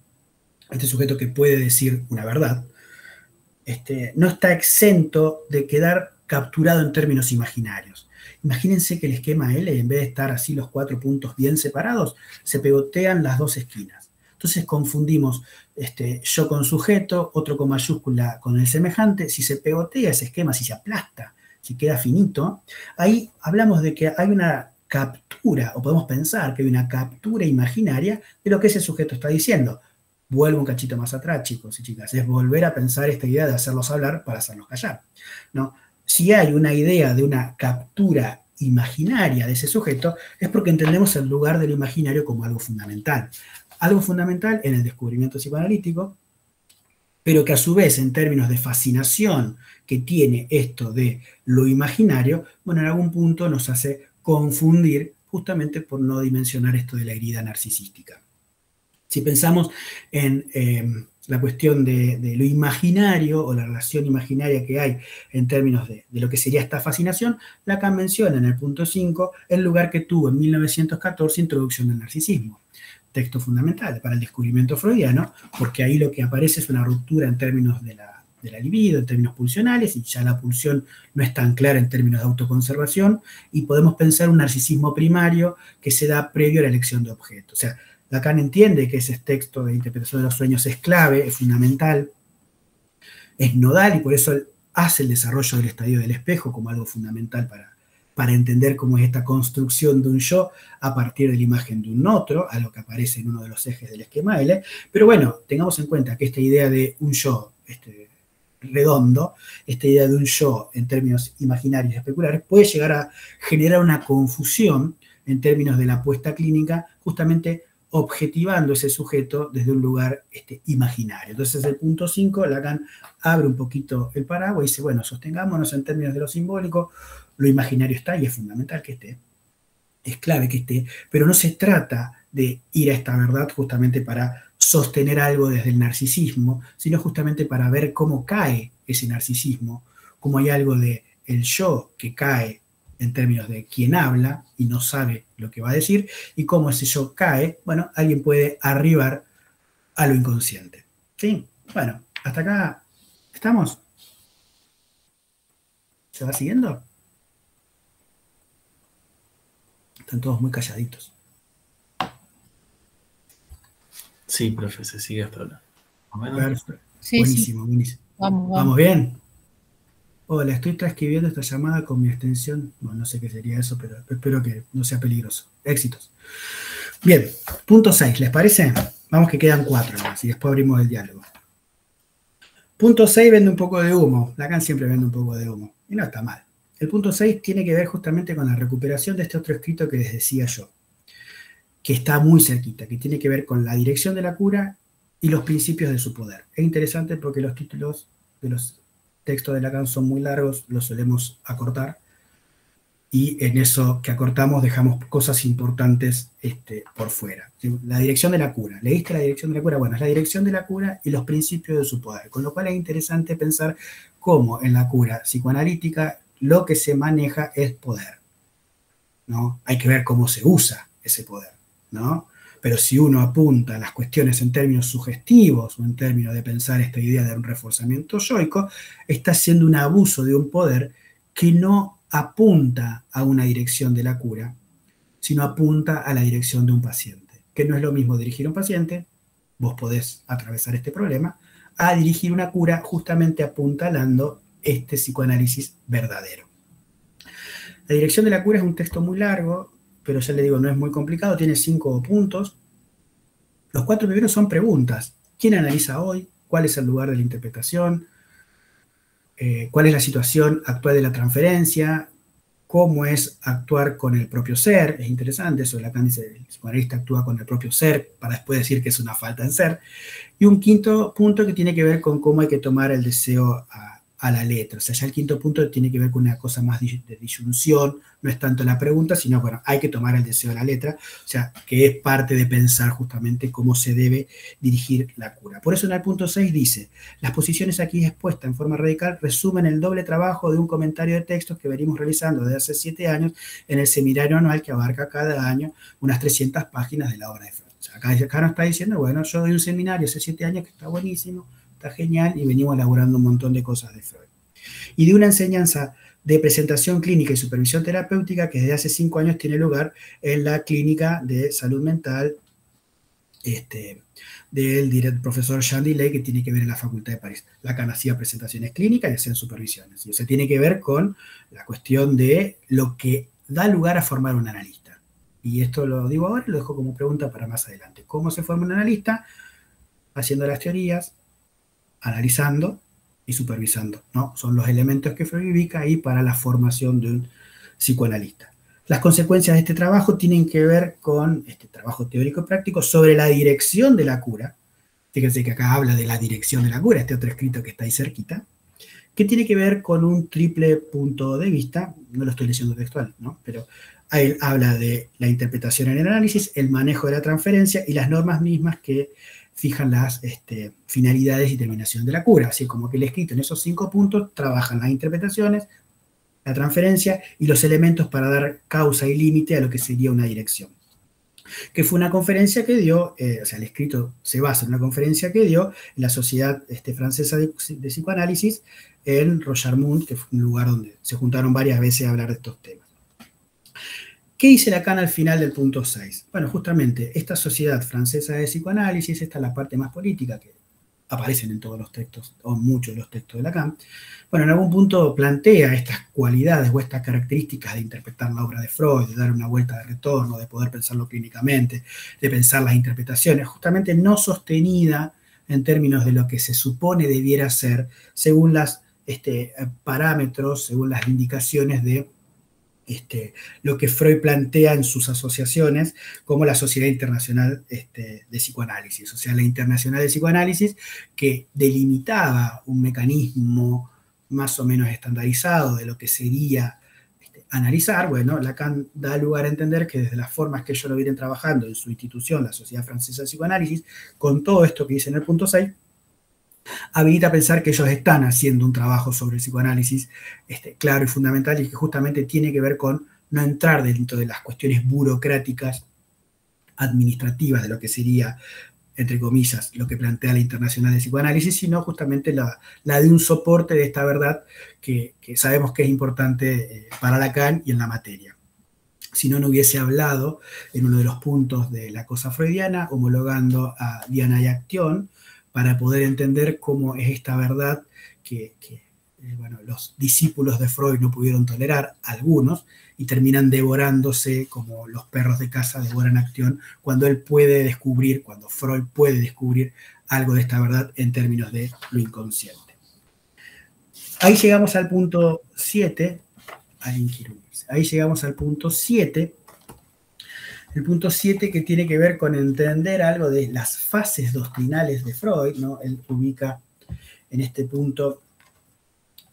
este sujeto que puede decir una verdad, no está exento de quedar capturado en términos imaginarios. Imagínense que el esquema L, en vez de estar así los 4 puntos bien separados, se pegotean las 2 esquinas. Entonces confundimos yo con sujeto, otro con mayúscula con el semejante. Si se pegotea ese esquema, si se aplasta, si queda finito, ahí hablamos de que hay una captura, o podemos pensar que hay una captura imaginaria de lo que ese sujeto está diciendo. Vuelvo un cachito más atrás, chicos y chicas, es volver a pensar esta idea de hacerlos hablar para hacerlos callar, ¿no? Si hay una idea de una captura imaginaria de ese sujeto, es porque entendemos el lugar de lo imaginario como algo fundamental en el descubrimiento psicoanalítico, pero que a su vez, en términos de fascinación que tiene esto de lo imaginario, bueno, en algún punto nos hace confundir justamente por no dimensionar esto de la herida narcisística. Si pensamos en la cuestión de lo imaginario o la relación imaginaria que hay en términos de lo que sería esta fascinación, Lacan menciona en el punto 5 el lugar que tuvo en 1914 Introducción al Narcisismo, texto fundamental para el descubrimiento freudiano, porque ahí lo que aparece es una ruptura en términos de la libido, en términos pulsionales, y ya la pulsión no es tan clara en términos de autoconservación, y podemos pensar un narcisismo primario que se da previo a la elección de objeto. O sea, Lacan entiende que ese texto de interpretación de los sueños es clave, es fundamental, es nodal, y por eso él hace el desarrollo del estadio del espejo como algo fundamental para entender cómo es esta construcción de un yo a partir de la imagen de un otro, algo que aparece en uno de los ejes del esquema L. Pero bueno, tengamos en cuenta que esta idea de un yo redondo, esta idea de un yo en términos imaginarios y especulares, puede llegar a generar una confusión en términos de la apuesta clínica, justamente objetivando ese sujeto desde un lugar imaginario. Entonces, el punto 5, Lacan abre un poquito el paraguas y dice, bueno, sostengámonos en términos de lo simbólico, lo imaginario está y es fundamental que esté, es clave que esté, pero no se trata de ir a esta verdad justamente para sostener algo desde el narcisismo, sino justamente para ver cómo cae ese narcisismo, cómo hay algo de el yo que cae en términos de quien habla y no sabe lo que va a decir, y cómo ese yo cae, bueno, alguien puede arribar a lo inconsciente. ¿Sí? Bueno, hasta acá estamos. ¿Se va siguiendo? Están todos muy calladitos. Sí, profe, se sigue hasta ahora. Perfecto. Sí, buenísimo, sí. buenísimo. ¿Vamos bien? Hola, estoy transcribiendo esta llamada con mi extensión. Bueno, no sé qué sería eso, pero espero que no sea peligroso. Éxitos. Bien, punto 6, ¿les parece? Vamos que quedan 4 más y después abrimos el diálogo. Punto 6 vende un poco de humo. Lacan siempre vende un poco de humo. Y no está mal. El punto 6 tiene que ver justamente con la recuperación de este otro escrito que les decía yo, que está muy cerquita, que tiene que ver con la dirección de la cura y los principios de su poder. Es interesante porque los títulos de los textos de Lacan son muy largos, los solemos acortar, y en eso que acortamos dejamos cosas importantes por fuera. La dirección de la cura. ¿Leíste la dirección de la cura? Bueno, es la dirección de la cura y los principios de su poder, con lo cual es interesante pensar cómo en la cura psicoanalítica lo que se maneja es poder, ¿no? Hay que ver cómo se usa ese poder, ¿no? Pero si uno apunta a las cuestiones en términos sugestivos o en términos de pensar esta idea de un reforzamiento yoico, está haciendo un abuso de un poder que no apunta a una dirección de la cura, sino apunta a la dirección de un paciente. Que no es lo mismo dirigir a un paciente, vos podés atravesar este problema, a dirigir una cura justamente apuntalando este psicoanálisis verdadero. La dirección de la cura es un texto muy largo, pero ya le digo, no es muy complicado, tiene 5 puntos. Los 4 primeros son preguntas. ¿Quién analiza hoy? ¿Cuál es el lugar de la interpretación? ¿Cuál es la situación actual de la transferencia? ¿Cómo es actuar con el propio ser? Es interesante eso, Lacan dice, el psicoanalista actúa con el propio ser para después decir que es una falta en ser. Y un quinto punto que tiene que ver con cómo hay que tomar el deseo a la letra. O sea, ya el quinto punto tiene que ver con una cosa más de disyunción, no es tanto la pregunta, sino, bueno, hay que tomar el deseo a la letra, o sea, que es parte de pensar justamente cómo se debe dirigir la cura. Por eso en el punto 6 dice, las posiciones aquí expuestas en forma radical resumen el doble trabajo de un comentario de textos que venimos realizando desde hace 7 años en el seminario anual que abarca cada año unas 300 páginas de la obra de Freud. O sea, acá nos está diciendo, bueno, yo doy un seminario hace 7 años que está buenísimo, está genial, y venimos elaborando un montón de cosas de Freud. Y de una enseñanza de presentación clínica y supervisión terapéutica que desde hace 5 años tiene lugar en la clínica de salud mental del profesor Jean Delay, que tiene que ver en la Facultad de París. Lacan hacía presentaciones clínicas y hacían supervisiones. Y eso tiene que ver con la cuestión de lo que da lugar a formar un analista. Y esto lo digo ahora y lo dejo como pregunta para más adelante. ¿Cómo se forma un analista? Haciendo las teorías, analizando y supervisando, ¿no? Son los elementos que Freud ubica ahí para la formación de un psicoanalista. Las consecuencias de este trabajo tienen que ver con este trabajo teórico y práctico sobre la dirección de la cura. Fíjense que acá habla de la dirección de la cura, este otro escrito que está ahí cerquita, que tiene que ver con un triple punto de vista, no lo estoy leyendo textual, ¿no? Pero ahí habla de la interpretación en el análisis, el manejo de la transferencia y las normas mismas que fijan las finalidades y terminación de la cura. Así como que el escrito en esos 5 puntos trabajan las interpretaciones, la transferencia y los elementos para dar causa y límite a lo que sería una dirección. Que fue una conferencia que dio, o sea, el escrito se basa en una conferencia que dio en la Sociedad Francesa de Psicoanálisis en Royarmont, que fue un lugar donde se juntaron varias veces a hablar de estos temas. ¿Qué dice Lacan al final del punto 6? Bueno, justamente, esta Sociedad Francesa de Psicoanálisis, esta es la parte más política que aparecen en todos los textos, o muchos de los textos de Lacan, bueno, en algún punto plantea estas cualidades o estas características de interpretar la obra de Freud, de dar una vuelta de retorno, de poder pensarlo clínicamente, de pensar las interpretaciones, justamente no sostenida en términos de lo que se supone debiera ser, según los parámetros, según las indicaciones de lo que Freud plantea en sus asociaciones como la Sociedad Internacional de Psicoanálisis, o sea, la Internacional de Psicoanálisis, que delimitaba un mecanismo más o menos estandarizado de lo que sería analizar. Bueno, Lacan da lugar a entender que desde las formas que ellos lo vienen trabajando en su institución, la Sociedad Francesa de Psicoanálisis, con todo esto que dice en el punto 6, habilita a pensar que ellos están haciendo un trabajo sobre el psicoanálisis claro y fundamental, y que justamente tiene que ver con no entrar dentro de las cuestiones burocráticas, administrativas, de lo que sería entre comillas, lo que plantea la Internacional de Psicoanálisis, sino justamente la de un soporte de esta verdad que sabemos que es importante para Lacan y en la materia. Si no, no hubiese hablado en uno de los puntos de la cosa freudiana, homologando a Diana y Action, para poder entender cómo es esta verdad que bueno, los discípulos de Freud no pudieron tolerar, algunos, y terminan devorándose como los perros de casa devoran Action, cuando él puede descubrir, cuando Freud puede descubrir algo de esta verdad en términos de lo inconsciente. Ahí llegamos al punto 7. Ahí llegamos al punto 7. El punto 7 que tiene que ver con entender algo de las fases doctrinales de Freud, ¿no? Él ubica en este punto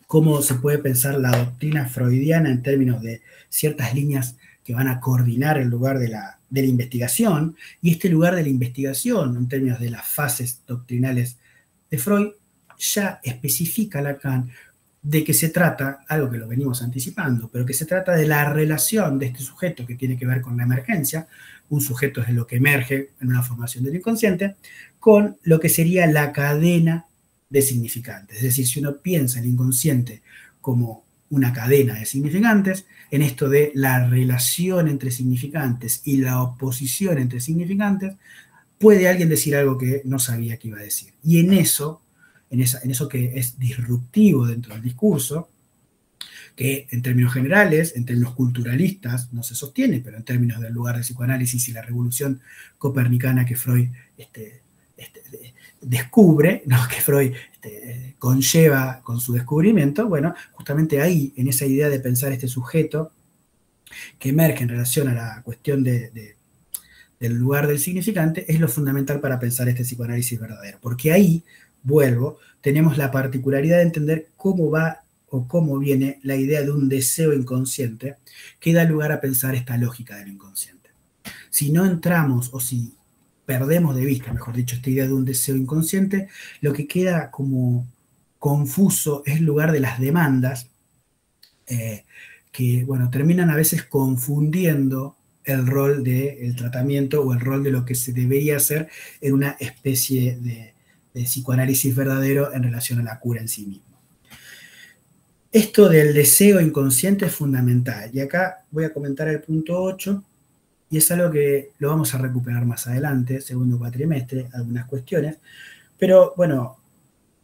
cómo se puede pensar la doctrina freudiana en términos de ciertas líneas que van a coordinar el lugar de la investigación, y este lugar de la investigación en términos de las fases doctrinales de Freud ya especifica Lacan de que se trata, algo que lo venimos anticipando, pero que se trata de la relación de este sujeto que tiene que ver con la emergencia, un sujeto es lo que emerge en una formación del inconsciente, con lo que sería la cadena de significantes. Es decir, si uno piensa el inconsciente como una cadena de significantes, en esto de la relación entre significantes y la oposición entre significantes, puede alguien decir algo que no sabía que iba a decir. Y en eso que es disruptivo dentro del discurso, que en términos generales, en términos culturalistas, no se sostiene, pero en términos del lugar del psicoanálisis y la revolución copernicana que Freud descubre, ¿no? Que Freud conlleva con su descubrimiento, bueno, justamente ahí, en esa idea de pensar este sujeto que emerge en relación a la cuestión del lugar del significante, es lo fundamental para pensar este psicoanálisis verdadero, porque ahí, vuelvo, tenemos la particularidad de entender cómo va o cómo viene la idea de un deseo inconsciente que da lugar a pensar esta lógica del inconsciente. Si no entramos, o si perdemos de vista, mejor dicho, esta idea de un deseo inconsciente, lo que queda como confuso es el lugar de las demandas, que, bueno, terminan a veces confundiendo el rol del tratamiento o el rol de lo que se debería hacer en una especie de psicoanálisis verdadero en relación a la cura en sí mismo. Esto del deseo inconsciente es fundamental, y acá voy a comentar el punto 8, y es algo que lo vamos a recuperar más adelante, segundo cuatrimestre, algunas cuestiones, pero bueno,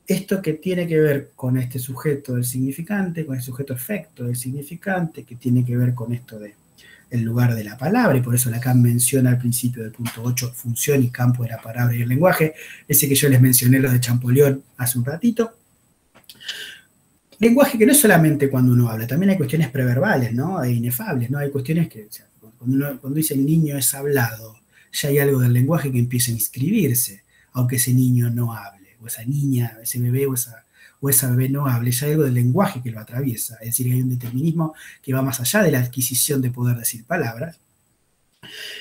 esto que tiene que ver con este sujeto del significante, con el sujeto efecto del significante, que tiene que ver con esto de el lugar de la palabra, y por eso Lacan menciona al principio del punto 8 función y campo de la palabra y el lenguaje, ese que yo les mencioné, lo de Champollion hace un ratito. Lenguaje que no es solamente cuando uno habla, también hay cuestiones preverbales, ¿no? E inefables, ¿no? Hay cuestiones que, o sea, cuando dice el niño es hablado, ya hay algo del lenguaje que empieza a inscribirse, aunque ese niño no hable, o esa niña, ese bebé o esa bebé no hable, ya hay algo del lenguaje que lo atraviesa, es decir, hay un determinismo que va más allá de la adquisición de poder decir palabras,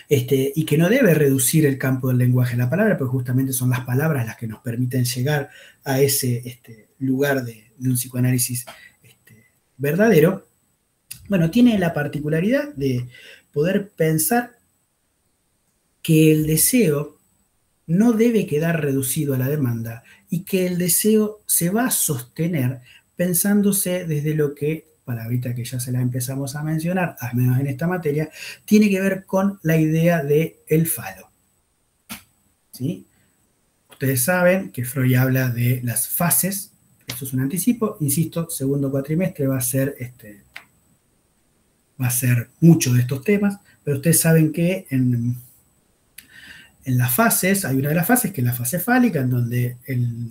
y que no debe reducir el campo del lenguaje a la palabra, porque justamente son las palabras las que nos permiten llegar a ese lugar de un psicoanálisis verdadero. Bueno, tiene la particularidad de poder pensar que el deseo no debe quedar reducido a la demanda y que el deseo se va a sostener pensándose desde lo que, palabrita que ya se la empezamos a mencionar, al menos en esta materia, tiene que ver con la idea de el falo. ¿Sí? Ustedes saben que Freud habla de las fases, esto es un anticipo, insisto, segundo cuatrimestre va a ser mucho de estos temas, pero ustedes saben que en las fases, hay una de las fases que es la fase fálica, en donde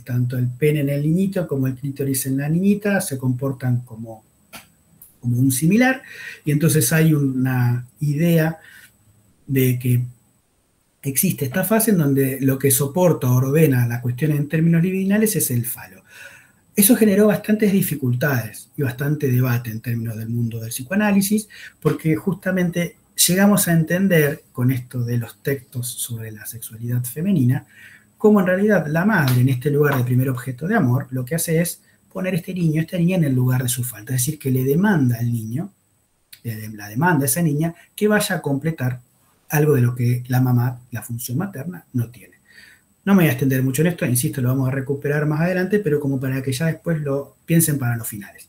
tanto el pene en el niñito como el clítoris en la niñita se comportan como un similar, y entonces hay una idea de que existe esta fase en donde lo que soporta o ordena la cuestión en términos libidinales es el falo. Eso generó bastantes dificultades y bastante debate en términos del mundo del psicoanálisis, porque justamente llegamos a entender, con esto de los textos sobre la sexualidad femenina, cómo en realidad la madre, en este lugar de primer objeto de amor, lo que hace es poner esta niña en el lugar de su falta, es decir, que le demanda al niño, la demanda a esa niña, que vaya a completar algo de lo que la mamá, la función materna, no tiene. No me voy a extender mucho en esto, insisto, lo vamos a recuperar más adelante, pero como para que ya después lo piensen para los finales.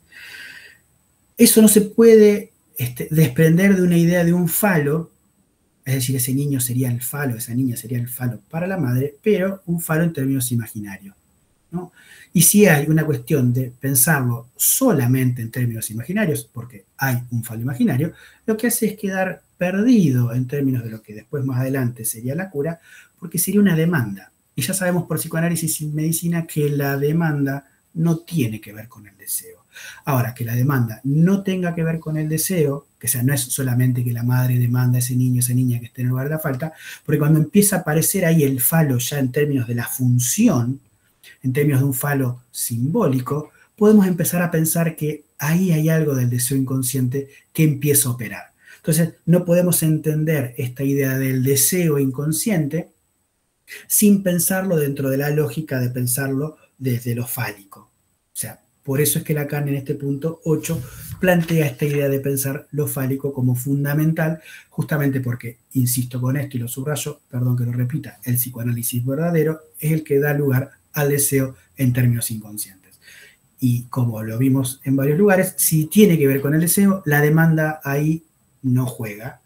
Eso no se puede desprender de una idea de un falo, es decir, ese niño sería el falo, esa niña sería el falo para la madre, pero un falo en términos imaginarios, ¿no? Y si hay una cuestión de pensarlo solamente en términos imaginarios, porque hay un falo imaginario, lo que hace es quedar perdido en términos de lo que después más adelante sería la cura, porque sería una demanda. Y ya sabemos por psicoanálisis y medicina que la demanda no tiene que ver con el deseo. Ahora, que la demanda no tenga que ver con el deseo, que sea, no es solamente que la madre demanda a ese niño, esa niña que esté en el lugar de la falta, porque cuando empieza a aparecer ahí el falo ya en términos de la función, en términos de un falo simbólico, podemos empezar a pensar que ahí hay algo del deseo inconsciente que empieza a operar. Entonces, no podemos entender esta idea del deseo inconsciente sin pensarlo dentro de la lógica de pensarlo desde lo fálico. O sea, por eso es que Lacan en este punto 8 plantea esta idea de pensar lo fálico como fundamental, justamente porque, insisto con esto y lo subrayo, perdón que lo repita, el psicoanálisis verdadero es el que da lugar al deseo en términos inconscientes. Y como lo vimos en varios lugares, si tiene que ver con el deseo, la demanda ahí no juega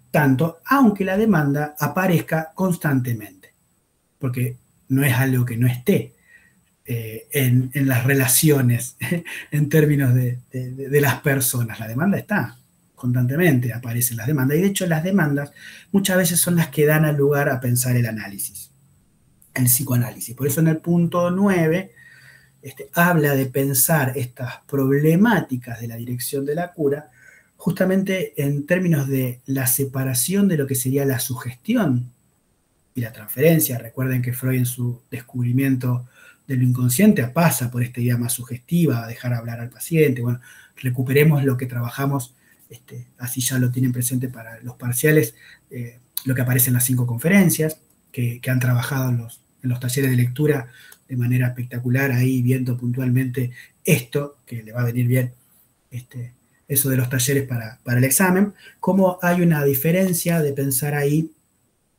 tanto, aunque la demanda aparezca constantemente, porque no es algo que no esté en las relaciones en términos de las personas. La demanda está constantemente, aparecen las demandas, y de hecho las demandas muchas veces son las que dan lugar a pensar el análisis, el psicoanálisis. Por eso en el punto 9 habla de pensar estas problemáticas de la dirección de la cura justamente en términos de la separación de lo que sería la sugestión y la transferencia. Recuerden que Freud en su descubrimiento de lo inconsciente pasa por esta idea más sugestiva, a dejar hablar al paciente. Bueno, recuperemos lo que trabajamos, así ya lo tienen presente para los parciales, lo que aparece en las 5 conferencias, que han trabajado en los talleres de lectura de manera espectacular, ahí viendo puntualmente esto, que le va a venir bien, eso de los talleres para el examen, cómo hay una diferencia de pensar ahí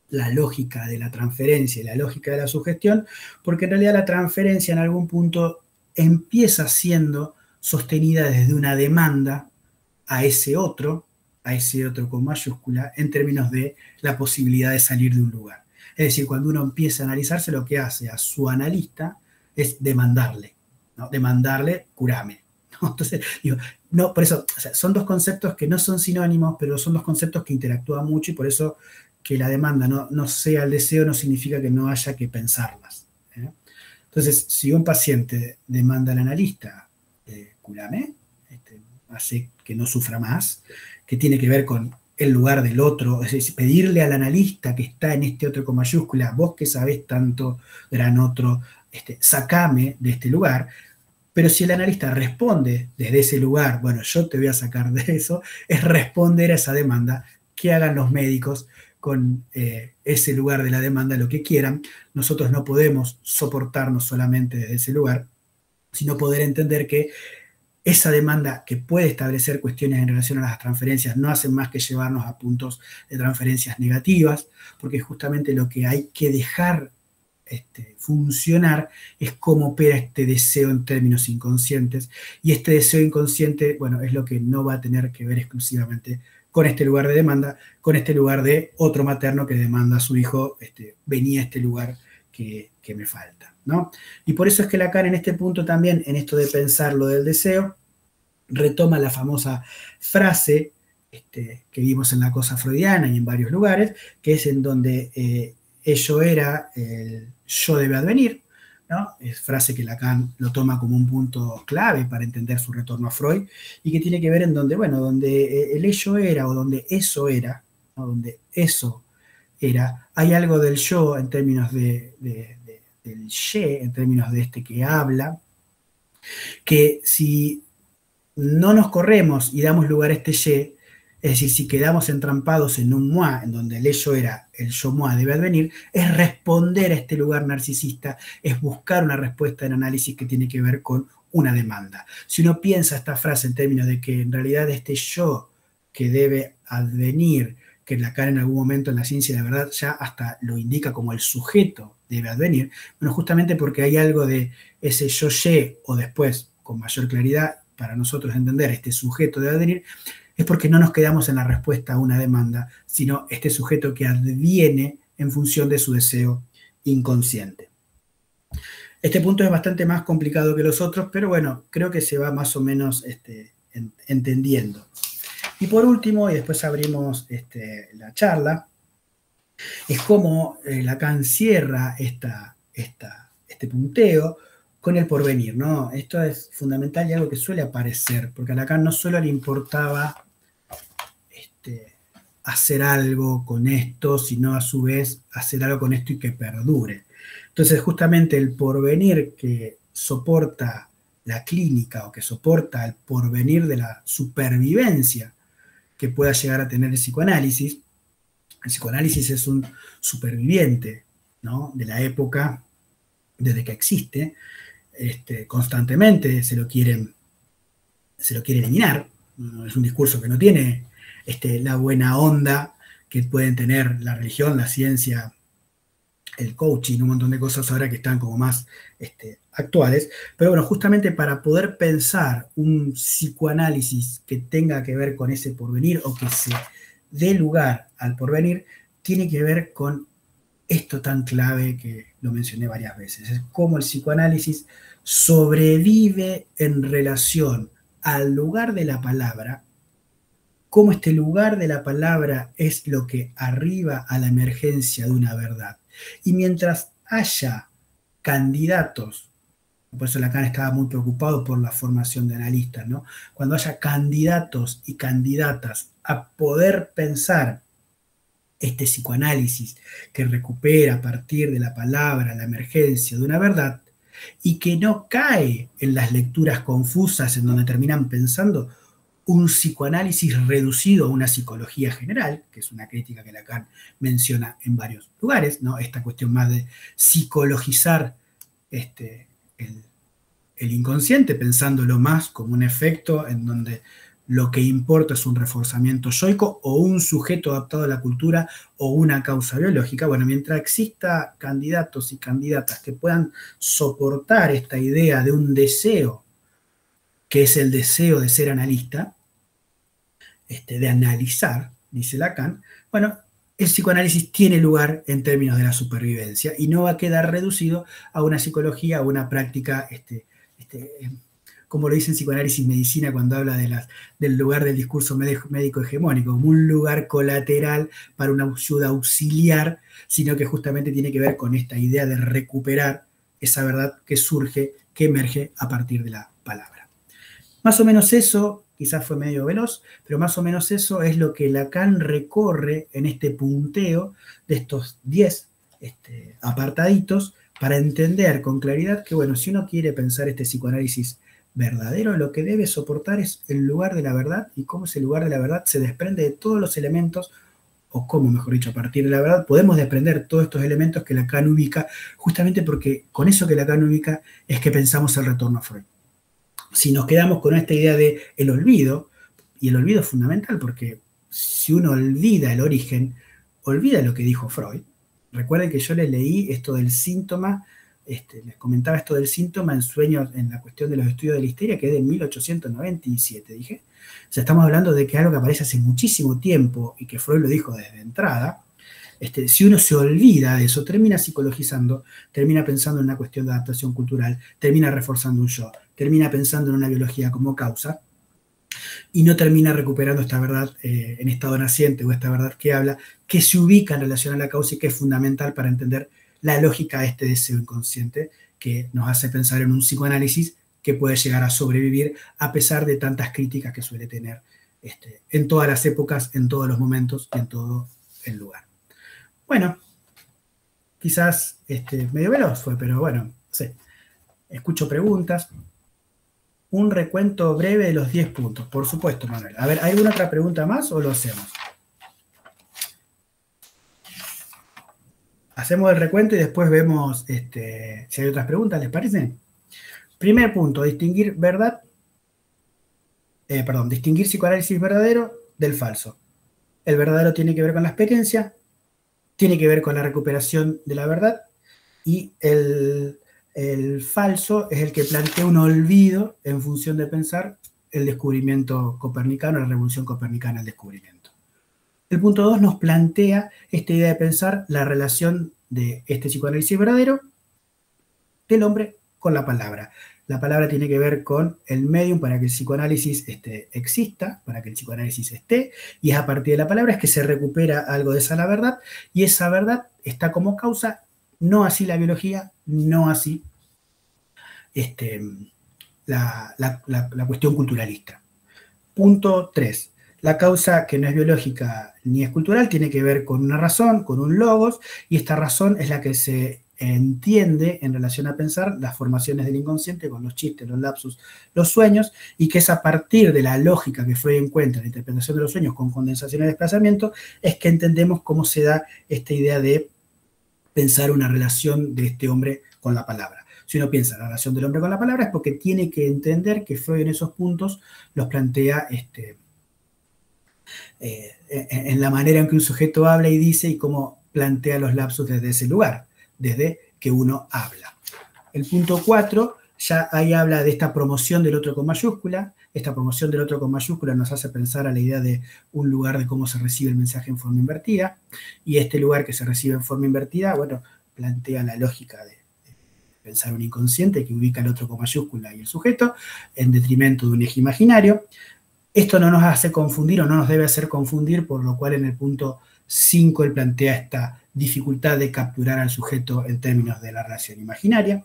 la lógica de la transferencia y la lógica de la sugestión, porque en realidad la transferencia en algún punto empieza siendo sostenida desde una demanda a ese otro con mayúscula, en términos de la posibilidad de salir de un lugar. Es decir, cuando uno empieza a analizarse, lo que hace a su analista es demandarle, ¿no? Demandarle, curame. ¿No? Entonces, digo, no, por eso, o sea, son dos conceptos que no son sinónimos, pero son dos conceptos que interactúan mucho, y por eso que la demanda no sea el deseo no significa que no haya que pensarlas. Entonces, si un paciente demanda al analista, curame, hace que no sufra más, que tiene que ver con el lugar del otro, es decir, pedirle al analista que está en este otro con mayúscula, vos que sabés tanto, gran otro, sacame de este lugar. Pero si el analista responde desde ese lugar, bueno, yo te voy a sacar de eso, es responder a esa demanda, que hagan los médicos con ese lugar de la demanda lo que quieran. Nosotros no podemos soportarnos solamente desde ese lugar, sino poder entender que esa demanda, que puede establecer cuestiones en relación a las transferencias, no hacen más que llevarnos a puntos de transferencias negativas, porque justamente lo que hay que dejar funcionar es cómo opera este deseo en términos inconscientes, y este deseo inconsciente, bueno, es lo que no va a tener que ver exclusivamente con este lugar de demanda, con este lugar de otro materno que demanda a su hijo, venía a este lugar que me falta, ¿no? Y por eso es que Lacan en este punto también, en esto de pensar lo del deseo, retoma la famosa frase que vimos en La cosa freudiana y en varios lugares, que es en donde ello era, el yo debe advenir, ¿no? Es frase que Lacan lo toma como un punto clave para entender su retorno a Freud, y que tiene que ver en donde, bueno, donde el ello era, o donde eso era, ¿no? Donde eso era, hay algo del yo en términos del ye, en términos de que habla, que si no nos corremos y damos lugar a este ye, es decir, si quedamos entrampados en un moi, en donde el ello era, el yo moi debe advenir, es responder a este lugar narcisista, es buscar una respuesta en análisis que tiene que ver con una demanda. Si uno piensa esta frase en términos de que en realidad este yo que debe advenir que Lacan en algún momento en la ciencia de la verdad ya hasta lo indica como el sujeto debe advenir, bueno, justamente porque hay algo de ese yo-ye, o después, con mayor claridad, para nosotros entender este sujeto debe advenir, es porque no nos quedamos en la respuesta a una demanda, sino este sujeto que adviene en función de su deseo inconsciente. Este punto es bastante más complicado que los otros, pero bueno, creo que se va más o menos entendiendo. Y por último, y después abrimos la charla, es cómo Lacan cierra este punteo con el porvenir, ¿no? Esto es fundamental y algo que suele aparecer, porque a Lacan no solo le importaba hacer algo con esto, sino a su vez hacer algo con esto y que perdure. Entonces, justamente el porvenir que soporta la clínica o que soporta el porvenir de la supervivencia que pueda llegar a tener el psicoanálisis es un superviviente, ¿no?, de la época desde que existe, constantemente se lo quiere eliminar. Es un discurso que no tiene la buena onda que pueden tener la religión, la ciencia, el coaching, un montón de cosas ahora que están como más actuales. Pero bueno, justamente para poder pensar un psicoanálisis que tenga que ver con ese porvenir o que se dé lugar al porvenir, tiene que ver con esto tan clave que lo mencioné varias veces. Es cómo el psicoanálisis sobrevive en relación al lugar de la palabra, cómo este lugar de la palabra es lo que arriba a la emergencia de una verdad. Y mientras haya candidatos, por eso Lacan estaba muy preocupado por la formación de analistas, ¿no? Cuando haya candidatos y candidatas a poder pensar este psicoanálisis que recupera a partir de la palabra la emergencia de una verdad y que no cae en las lecturas confusas en donde terminan pensando un psicoanálisis reducido a una psicología general, que es una crítica que Lacan menciona en varios lugares, ¿no? Esta cuestión más de psicologizar el inconsciente, pensándolo más como un efecto en donde lo que importa es un reforzamiento yoico o un sujeto adaptado a la cultura o una causa biológica. Bueno, mientras exista candidatos y candidatas que puedan soportar esta idea de un deseo, que es el deseo de ser analista, de analizar, dice Lacan, bueno, el psicoanálisis tiene lugar en términos de la supervivencia y no va a quedar reducido a una psicología, a una práctica, como lo dice en psicoanálisis medicina cuando habla del lugar del discurso médico hegemónico, como un lugar colateral para una ayuda auxiliar, sino que justamente tiene que ver con esta idea de recuperar esa verdad que surge, que emerge a partir de la palabra. Más o menos eso, quizás fue medio veloz, pero más o menos eso es lo que Lacan recorre en este punteo de estos 10 apartaditos para entender con claridad que, bueno, si uno quiere pensar este psicoanálisis verdadero, lo que debe soportar es el lugar de la verdad y cómo ese lugar de la verdad se desprende de todos los elementos, o cómo, mejor dicho, a partir de la verdad, podemos desprender todos estos elementos que Lacan ubica, justamente porque con eso que Lacan ubica es que pensamos el retorno a Freud. Si nos quedamos con esta idea de el olvido, y el olvido es fundamental porque si uno olvida el origen, olvida lo que dijo Freud. Recuerden que yo les leí esto del síntoma, les comentaba esto del síntoma en sueños, en la cuestión de los estudios de la histeria, que es de 1897, dije. O sea, estamos hablando de que algo que aparece hace muchísimo tiempo y que Freud lo dijo desde entrada. Si uno se olvida de eso, termina psicologizando, termina pensando en una cuestión de adaptación cultural, termina reforzando un yo, termina pensando en una biología como causa y no termina recuperando esta verdad en estado naciente o esta verdad que habla, que se ubica en relación a la causa y que es fundamental para entender la lógica de este deseo inconsciente que nos hace pensar en un psicoanálisis que puede llegar a sobrevivir a pesar de tantas críticas que suele tener en todas las épocas, en todos los momentos y en todo el lugar. Bueno, quizás medio veloz fue, pero bueno, no sé. Escucho preguntas. Un recuento breve de los 10 puntos, por supuesto, Manuel. A ver, ¿hay alguna otra pregunta más o lo hacemos? Hacemos el recuento y después vemos si hay otras preguntas, ¿les parece? Primer punto, distinguir distinguir psicoanálisis verdadero del falso. el verdadero tiene que ver con la experiencia, tiene que ver con la recuperación de la verdad, y el falso es el que plantea un olvido en función de pensar el descubrimiento copernicano, la revolución copernicana al descubrimiento. El punto 2 nos plantea esta idea de pensar la relación de este psicoanálisis verdadero del hombre con la palabra. La palabra tiene que ver con el medium para que el psicoanálisis exista, para que el psicoanálisis esté, y es a partir de la palabra es que se recupera algo de esa la verdad, y esa verdad está como causa, no así la biología, no así la cuestión culturalista. Punto 3. La causa que no es biológica ni es cultural tiene que ver con una razón, con un logos, y esta razón es la que se entiende en relación a pensar las formaciones del inconsciente con los chistes, los lapsus, los sueños, y que es a partir de la lógica que Freud encuentra en la interpretación de los sueños con condensación y desplazamiento, es que entendemos cómo se da esta idea de pensar una relación de este hombre con la palabra. Si uno piensa en la relación del hombre con la palabra es porque tiene que entender que Freud en esos puntos los plantea en la manera en que un sujeto habla y dice y cómo plantea los lapsus desde ese lugar, desde que uno habla. El punto 4 ya ahí habla de esta promoción del otro con mayúscula. Esta promoción del otro con mayúscula nos hace pensar a la idea de un lugar de cómo se recibe el mensaje en forma invertida, y este lugar que se recibe en forma invertida, bueno, plantea la lógica de pensar un inconsciente que ubica el otro con mayúscula y el sujeto en detrimento de un eje imaginario. Esto no nos hace confundir o no nos debe hacer confundir, por lo cual en el punto 5 él plantea esta dificultad de capturar al sujeto en términos de la relación imaginaria.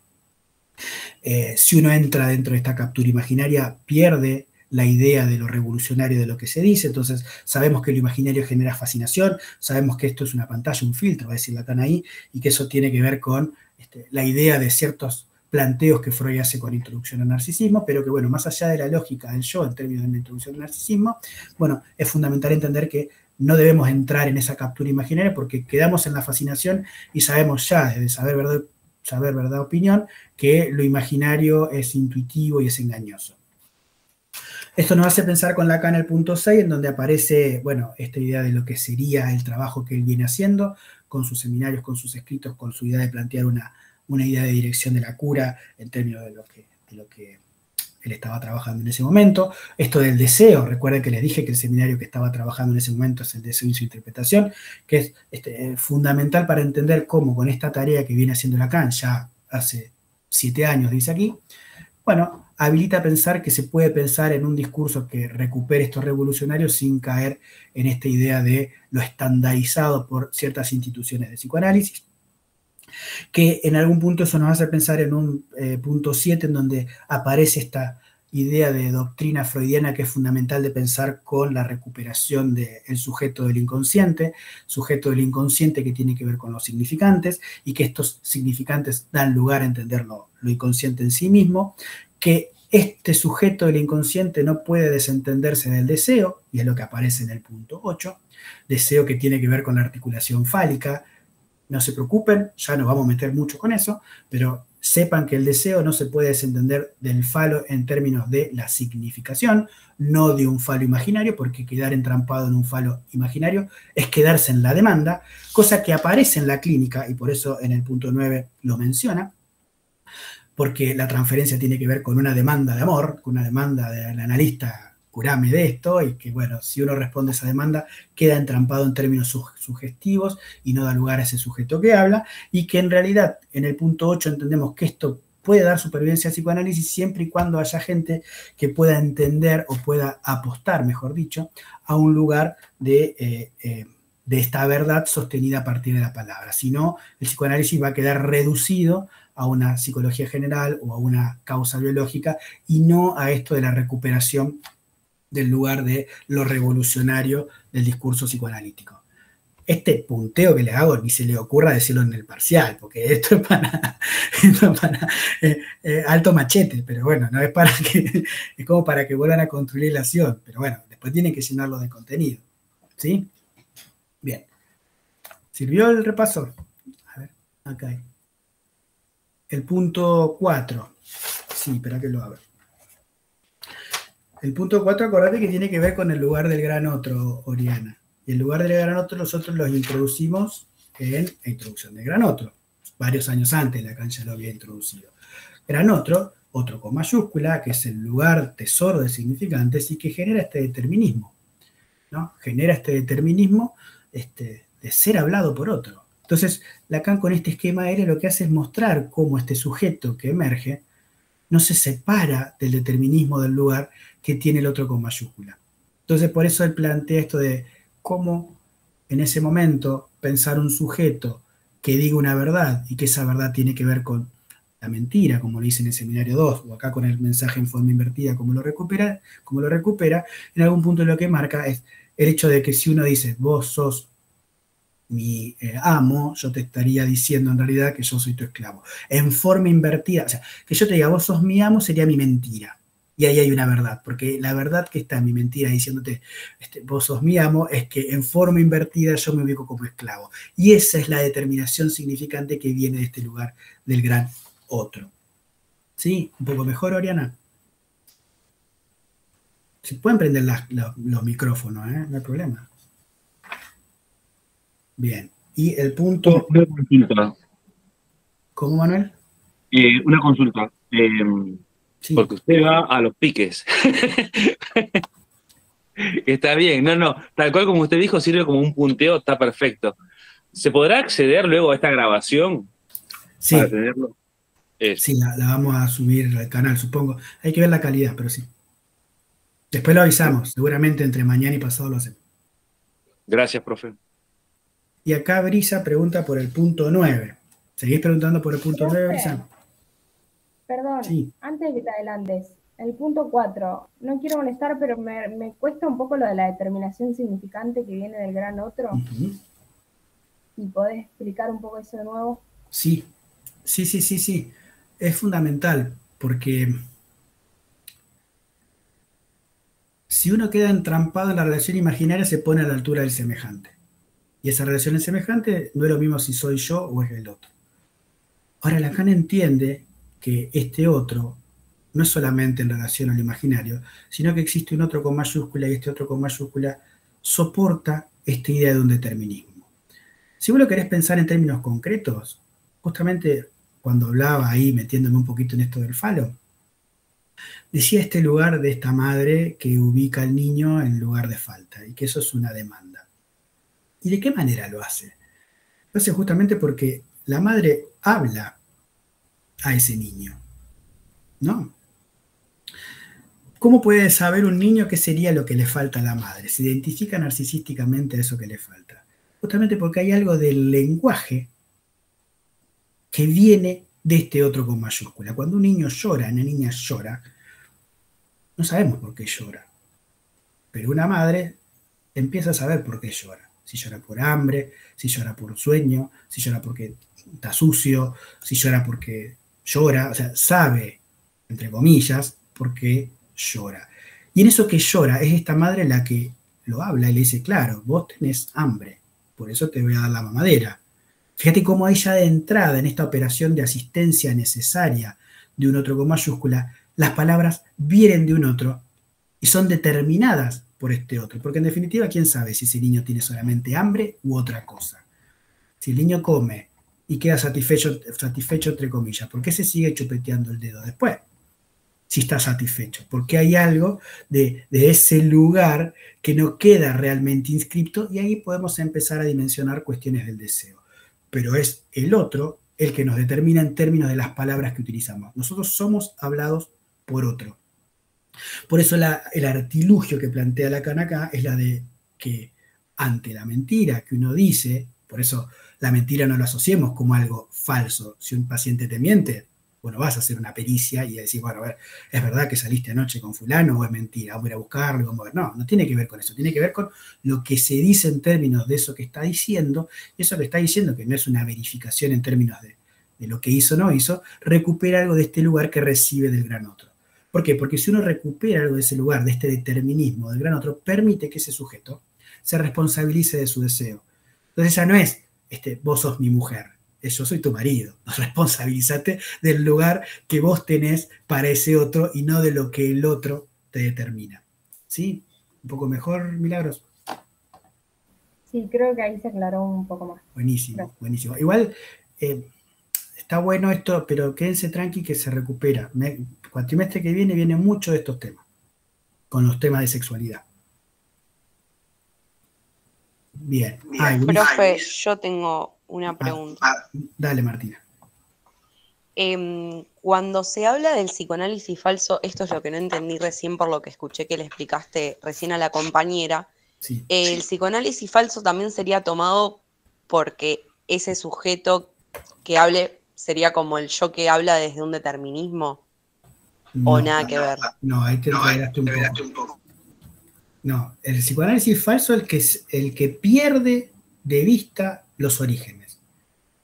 Si uno entra dentro de esta captura imaginaria, pierde la idea de lo revolucionario de lo que se dice. Entonces sabemos que lo imaginario genera fascinación, sabemos que esto es una pantalla, un filtro, va a decir Lacan ahí, y que eso tiene que ver con la idea de ciertos planteos que Freud hace con Introducción al Narcisismo, pero que, bueno, más allá de la lógica del yo en términos de la Introducción al Narcisismo, bueno, es fundamental entender que no debemos entrar en esa captura imaginaria porque quedamos en la fascinación y sabemos ya, desde saber verdad, opinión, que lo imaginario es intuitivo y es engañoso. Esto nos hace pensar con Lacan el punto 6, en donde aparece, bueno, esta idea de lo que sería el trabajo que él viene haciendo, con sus seminarios, con sus escritos, con su idea de plantear una idea de dirección de la cura en términos de lo que él estaba trabajando en ese momento. Esto del deseo, recuerden que les dije que el seminario que estaba trabajando en ese momento es el deseo y su interpretación, que es fundamental para entender cómo con esta tarea que viene haciendo Lacan ya hace 7 años, dice aquí, bueno, habilita a pensar que se puede pensar en un discurso que recupere estos revolucionarios sin caer en esta idea de lo estandarizado por ciertas instituciones de psicoanálisis, que en algún punto eso nos hace pensar en un punto 7 en donde aparece esta idea de doctrina freudiana que es fundamental de pensar con la recuperación del sujeto del inconsciente que tiene que ver con los significantes, y que estos significantes dan lugar a entender lo inconsciente en sí mismo, que este sujeto del inconsciente no puede desentenderse del deseo, y es lo que aparece en el punto 8, deseo que tiene que ver con la articulación fálica. No se preocupen, ya nos vamos a meter mucho con eso, pero sepan que el deseo no se puede desentender del falo en términos de la significación, no de un falo imaginario, porque quedar entrampado en un falo imaginario es quedarse en la demanda, cosa que aparece en la clínica, y por eso en el punto 9 lo menciona, porque la transferencia tiene que ver con una demanda de amor, con una demanda del analista, curame de esto, y que, bueno, si uno responde a esa demanda, queda entrampado en términos sugestivos y no da lugar a ese sujeto que habla, y que en realidad en el punto 8 entendemos que esto puede dar supervivencia al psicoanálisis siempre y cuando haya gente que pueda entender o pueda apostar, mejor dicho, a un lugar de esta verdad sostenida a partir de la palabra. Si no, el psicoanálisis va a quedar reducido a una psicología general o a una causa biológica y no a esto de la recuperación del lugar de lo revolucionario del discurso psicoanalítico. Este punteo que le hago ni se le ocurra decirlo en el parcial, porque esto es para alto machete, pero bueno, no es para que, es como para que vuelvan a construir la acción, pero bueno, después tienen que llenarlo de contenido, ¿sí? Bien. ¿Sirvió el repaso? A ver, acá hay. El punto 4. Sí, espera que lo abra. El punto 4, acordate que tiene que ver con el lugar del gran otro, Oriana. Y en lugar del gran otro, nosotros los introducimos en la introducción del gran otro. Varios años antes Lacan ya lo había introducido. Gran otro, otro con mayúscula, que es el lugar tesoro de significantes y que genera este determinismo, ¿no? Genera este determinismo de ser hablado por otro. Entonces, Lacan con este esquema L lo que hace es mostrar cómo este sujeto que emerge no se separa del determinismo del lugar que tiene el otro con mayúscula. Entonces, por eso él plantea esto de cómo en ese momento pensar un sujeto que diga una verdad y que esa verdad tiene que ver con la mentira, como lo dice en el seminario 2, o acá con el mensaje en forma invertida, como lo recupera, en algún punto lo que marca es el hecho de que si uno dice, vos sos mi amo, yo te estaría diciendo en realidad que yo soy tu esclavo. En forma invertida, o sea, que yo te diga, vos sos mi amo, sería mi mentira. Y ahí hay una verdad, porque la verdad que está en mi mentira diciéndote, vos sos mi amo, es que en forma invertida yo me ubico como esclavo. Y esa es la determinación significante que viene de este lugar del gran otro. ¿Sí? ¿Un poco mejor, Oriana? Se pueden prender los micrófonos, ¿eh? No hay problema. Bien. Y el punto... Una consulta. ¿Cómo, Manuel? Una consulta. Sí. Porque usted va a los piques. Está bien, no, tal cual como usted dijo, sirve como un punteo, está perfecto. ¿Se podrá acceder luego a esta grabación? Sí. Para tenerlo. Sí, la vamos a subir al canal, supongo. Hay que ver la calidad, pero sí. Después lo avisamos, seguramente entre mañana y pasado lo hacemos. Gracias, profe. Y acá Brisa pregunta por el punto 9. ¿Seguís preguntando por el punto 9, Brisa? Perdón, sí. Antes de que te adelantes, el punto 4, no quiero molestar, pero me cuesta un poco lo de la determinación significante que viene del gran otro. ¿Y podés explicar un poco eso de nuevo? Sí. Es fundamental, porque si uno queda entrampado en la relación imaginaria, se pone a la altura del semejante. Y esa relación es semejante, no es lo mismo si soy yo o es el otro. Ahora, Lacan entiende que este otro no es solamente en relación al imaginario, sino que existe un otro con mayúscula y este otro con mayúscula soporta esta idea de un determinismo. Si vos lo querés pensar en términos concretos, justamente cuando hablaba ahí, metiéndome un poquito en esto del falo, decía este lugar de esta madre que ubica al niño en lugar de falta, y que eso es una demanda. ¿Y de qué manera lo hace? Lo hace justamente porque la madre habla a ese niño, ¿no? ¿Cómo puede saber un niño qué sería lo que le falta a la madre? Se identifica narcisísticamente a eso que le falta. Justamente porque hay algo del lenguaje que viene de este otro con mayúscula. Cuando un niño llora, una niña llora, no sabemos por qué llora. Pero una madre empieza a saber por qué llora. Si llora por hambre, si llora por sueño, si llora porque está sucio, si llora porque llora, o sea, sabe, entre comillas, por qué llora. Y en eso que llora es esta madre la que lo habla y le dice, claro, vos tenés hambre, por eso te voy a dar la mamadera. Fíjate cómo ahí ya de entrada, en esta operación de asistencia necesaria de un otro con mayúscula, las palabras vienen de un otro y son determinadas por este otro. Porque en definitiva, ¿quién sabe si ese niño tiene solamente hambre u otra cosa? Si el niño come y queda satisfecho entre comillas, ¿por qué se sigue chupeteando el dedo después? Si está satisfecho, porque hay algo de ese lugar que no queda realmente inscripto y ahí podemos empezar a dimensionar cuestiones del deseo. Pero es el otro el que nos determina en términos de las palabras que utilizamos. Nosotros somos hablados por otro. Por eso el artilugio que plantea Lacan acá es la de que ante la mentira que uno dice, por eso la mentira no la asociemos como algo falso. Si un paciente te miente, bueno, vas a hacer una pericia y decir, bueno, a ver, ¿es verdad que saliste anoche con fulano o es mentira? Vamos a ir a buscarlo, vamos a ver. No tiene que ver con eso, tiene que ver con lo que se dice en términos de eso que está diciendo, y eso que está diciendo, que no es una verificación en términos de lo que hizo o no hizo, recupera algo de este lugar que recibe del gran otro. ¿Por qué? Porque si uno recupera algo de ese lugar, de este determinismo del gran otro, permite que ese sujeto se responsabilice de su deseo. Entonces ya no es, vos sos mi mujer, yo soy tu marido. Responsabilízate del lugar que vos tenés para ese otro y no de lo que el otro te determina. ¿Sí? ¿Un poco mejor, Milagros? Sí, creo que ahí se aclaró un poco más. Buenísimo, Gracias. buenísimo. Igual está bueno esto, pero quédense tranqui que se recupera. Cuatrimestre que viene mucho de estos temas, con los temas de sexualidad. Bien. Profe, yo tengo una pregunta. Dale, Martina. Cuando se habla del psicoanálisis falso, esto es lo que no entendí recién por lo que escuché que le explicaste recién a la compañera. Sí. El psicoanálisis falso también sería tomado porque ese sujeto que hable sería como el yo que habla desde un determinismo, o nada que ver. No, ahí te enredaste un poco. No, el psicoanálisis falso es el que pierde de vista los orígenes.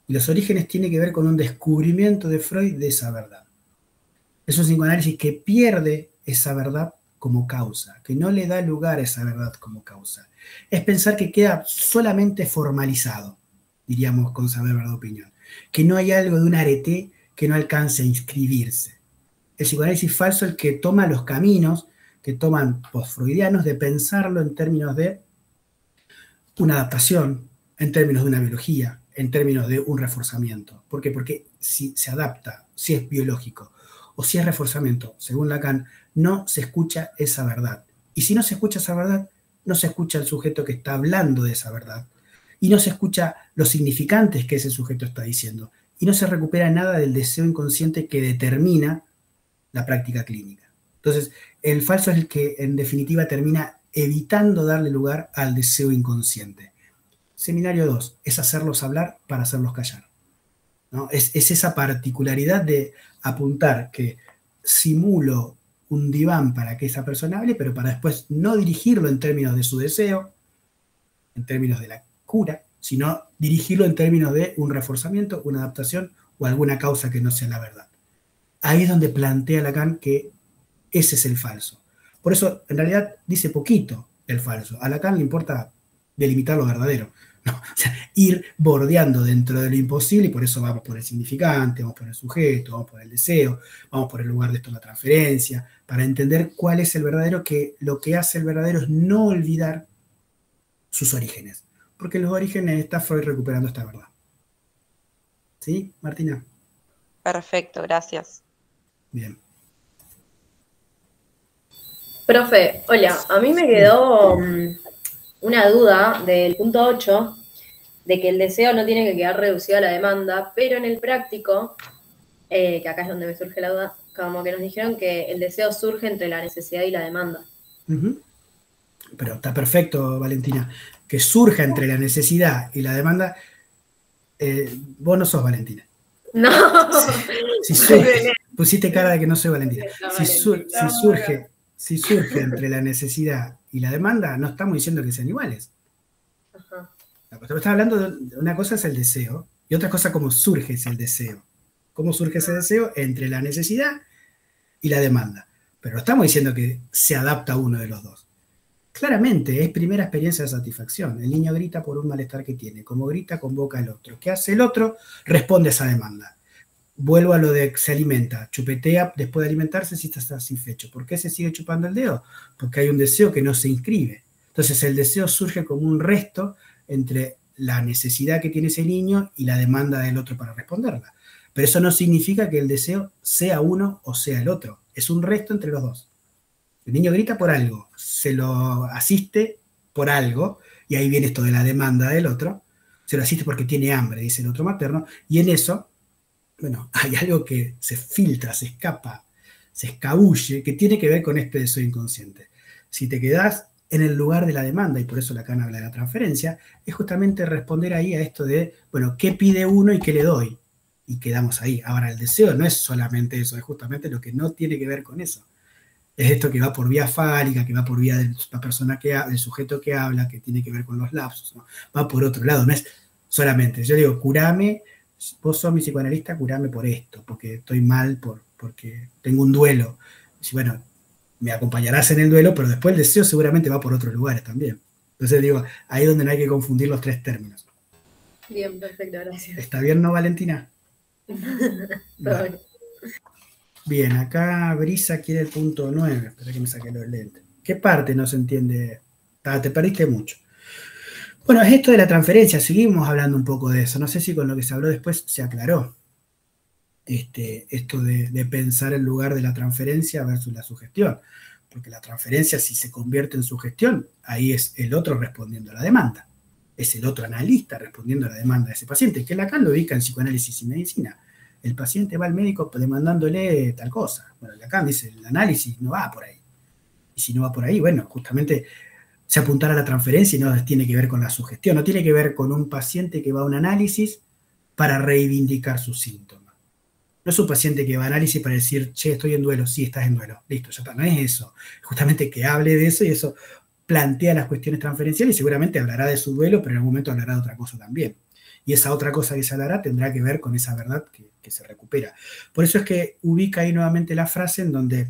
Y los orígenes tienen que ver con un descubrimiento de Freud de esa verdad. Es un psicoanálisis que pierde esa verdad como causa, que no le da lugar a esa verdad como causa. Es pensar que queda solamente formalizado, diríamos con saber, verdad, opinión. Que no hay algo de un arete que no alcance a inscribirse. El psicoanálisis falso es el que toma los caminos que toman postfreudianos de pensarlo en términos de una adaptación, en términos de una biología, en términos de un reforzamiento. ¿Por qué? Porque si se adapta, si es biológico o si es reforzamiento, según Lacan, no se escucha esa verdad. Y si no se escucha esa verdad, no se escucha el sujeto que está hablando de esa verdad. Y no se escucha los significantes que ese sujeto está diciendo. Y no se recupera nada del deseo inconsciente que determina la práctica clínica. Entonces, el falso es el que en definitiva termina evitando darle lugar al deseo inconsciente. Seminario 2 es hacerlos hablar para hacerlos callar, ¿no? Es esa particularidad de apuntar que simulo un diván para que esa persona hable, pero para después no dirigirlo en términos de su deseo, en términos de la cura, sino dirigirlo en términos de un reforzamiento, una adaptación o alguna causa que no sea la verdad. Ahí es donde plantea Lacan que ese es el falso. Por eso, en realidad, dice poquito el falso. A Lacan le importa delimitar lo verdadero, ¿no? O sea, ir bordeando dentro de lo imposible, y por eso vamos por el significante, vamos por el sujeto, vamos por el deseo, vamos por el lugar de esto, la transferencia, para entender cuál es el verdadero, que lo que hace el verdadero es no olvidar sus orígenes. Porque en los orígenes está Freud recuperando esta verdad. ¿Sí, Martina? Perfecto, gracias. Bien. Profe, hola, a mí me quedó una duda del punto 8, de que el deseo no tiene que quedar reducido a la demanda, pero en el práctico, que acá es donde me surge la duda, como que nos dijeron que el deseo surge entre la necesidad y la demanda. Pero está perfecto, Valentina. Que surja entre la necesidad y la demanda, vos no sos Valentina. No. Si surge, pusiste cara de que no soy Valentina. Si surge entre la necesidad y la demanda, no estamos diciendo que sean iguales. Ajá. Estamos hablando de una cosa es el deseo y otra cosa cómo surge ese deseo. ¿Cómo surge ese deseo? Entre la necesidad y la demanda. Pero no estamos diciendo que se adapta a uno de los dos. Claramente es primera experiencia de satisfacción. El niño grita por un malestar que tiene. Como grita, convoca al otro. ¿Qué hace el otro? Responde a esa demanda. Vuelvo a lo de que se alimenta. Chupetea después de alimentarse si está satisfecho. ¿Por qué se sigue chupando el dedo? Porque hay un deseo que no se inscribe. Entonces el deseo surge como un resto entre la necesidad que tiene ese niño y la demanda del otro para responderla. Pero eso no significa que el deseo sea uno o sea el otro. Es un resto entre los dos. El niño grita por algo, se lo asiste por algo, y ahí viene esto de la demanda del otro, se lo asiste porque tiene hambre, dice el otro materno, y en eso, bueno, hay algo que se filtra, se escapa, se escabulle, que tiene que ver con este deseo inconsciente. Si te quedás en el lugar de la demanda, y por eso Lacan habla de la transferencia, es justamente responder ahí a esto de, bueno, ¿qué pide uno y qué le doy? Y quedamos ahí. Ahora, el deseo no es solamente eso, es justamente lo que no tiene que ver con eso. Es esto que va por vía fálica, que va por vía de la persona que habla, del sujeto que habla, que tiene que ver con los lapsos, ¿no? Va por otro lado, no es solamente, yo digo, curame, vos sos mi psicoanalista, curame por esto, porque estoy mal, porque tengo un duelo. Y bueno, me acompañarás en el duelo, pero después el deseo seguramente va por otros lugares también. Entonces digo, ahí es donde no hay que confundir los tres términos. Bien, perfecto, gracias. ¿Está bien, no, Valentina? Vale. Bien, acá Brisa quiere el punto 9. Espera que me saque los lentes. ¿Qué parte no se entiende? Te perdiste mucho. Bueno, es esto de la transferencia, seguimos hablando un poco de eso. No sé si con lo que se habló después se aclaró. Esto de pensar el lugar de la transferencia versus la sugestión. Porque la transferencia, si se convierte en sugestión, ahí es el otro respondiendo a la demanda. Es el otro analista respondiendo a la demanda de ese paciente, que Lacan lo ubica en psicoanálisis y medicina. El paciente va al médico demandándole tal cosa. Bueno, Lacan dice, el análisis no va por ahí. Y si no va por ahí, bueno, justamente se apuntará a la transferencia y no tiene que ver con la sugestión, no tiene que ver con un paciente que va a un análisis para reivindicar sus síntomas. No es un paciente que va a análisis para decir, che, estoy en duelo, sí, estás en duelo, listo, ya está, no es eso. Justamente que hable de eso y eso plantea las cuestiones transferenciales y seguramente hablará de su duelo, pero en algún momento hablará de otra cosa también. Y esa otra cosa que se hablará tendrá que ver con esa verdad que se recupera. Por eso es que ubica ahí nuevamente la frase en donde,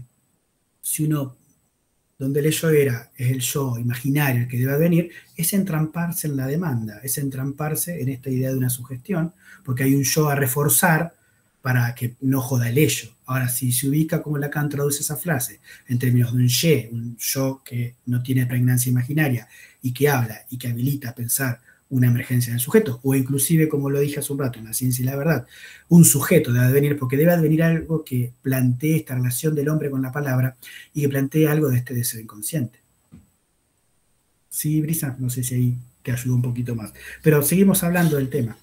donde el yo es el yo imaginario, el que debe venir, es entramparse en la demanda, es entramparse en esta idea de una sugestión, porque hay un yo a reforzar para que no joda el ello. Ahora, si se ubica como Lacan traduce esa frase en términos de un yo que no tiene pregnancia imaginaria y que habla y que habilita a pensar una emergencia del sujeto, o inclusive, como lo dije hace un rato, en La ciencia y la verdad, un sujeto debe advenir, porque debe advenir algo que plantee esta relación del hombre con la palabra y que plantee algo de este deseo inconsciente. Sí, Brisa, no sé si ahí te ayuda un poquito más. Pero seguimos hablando del tema.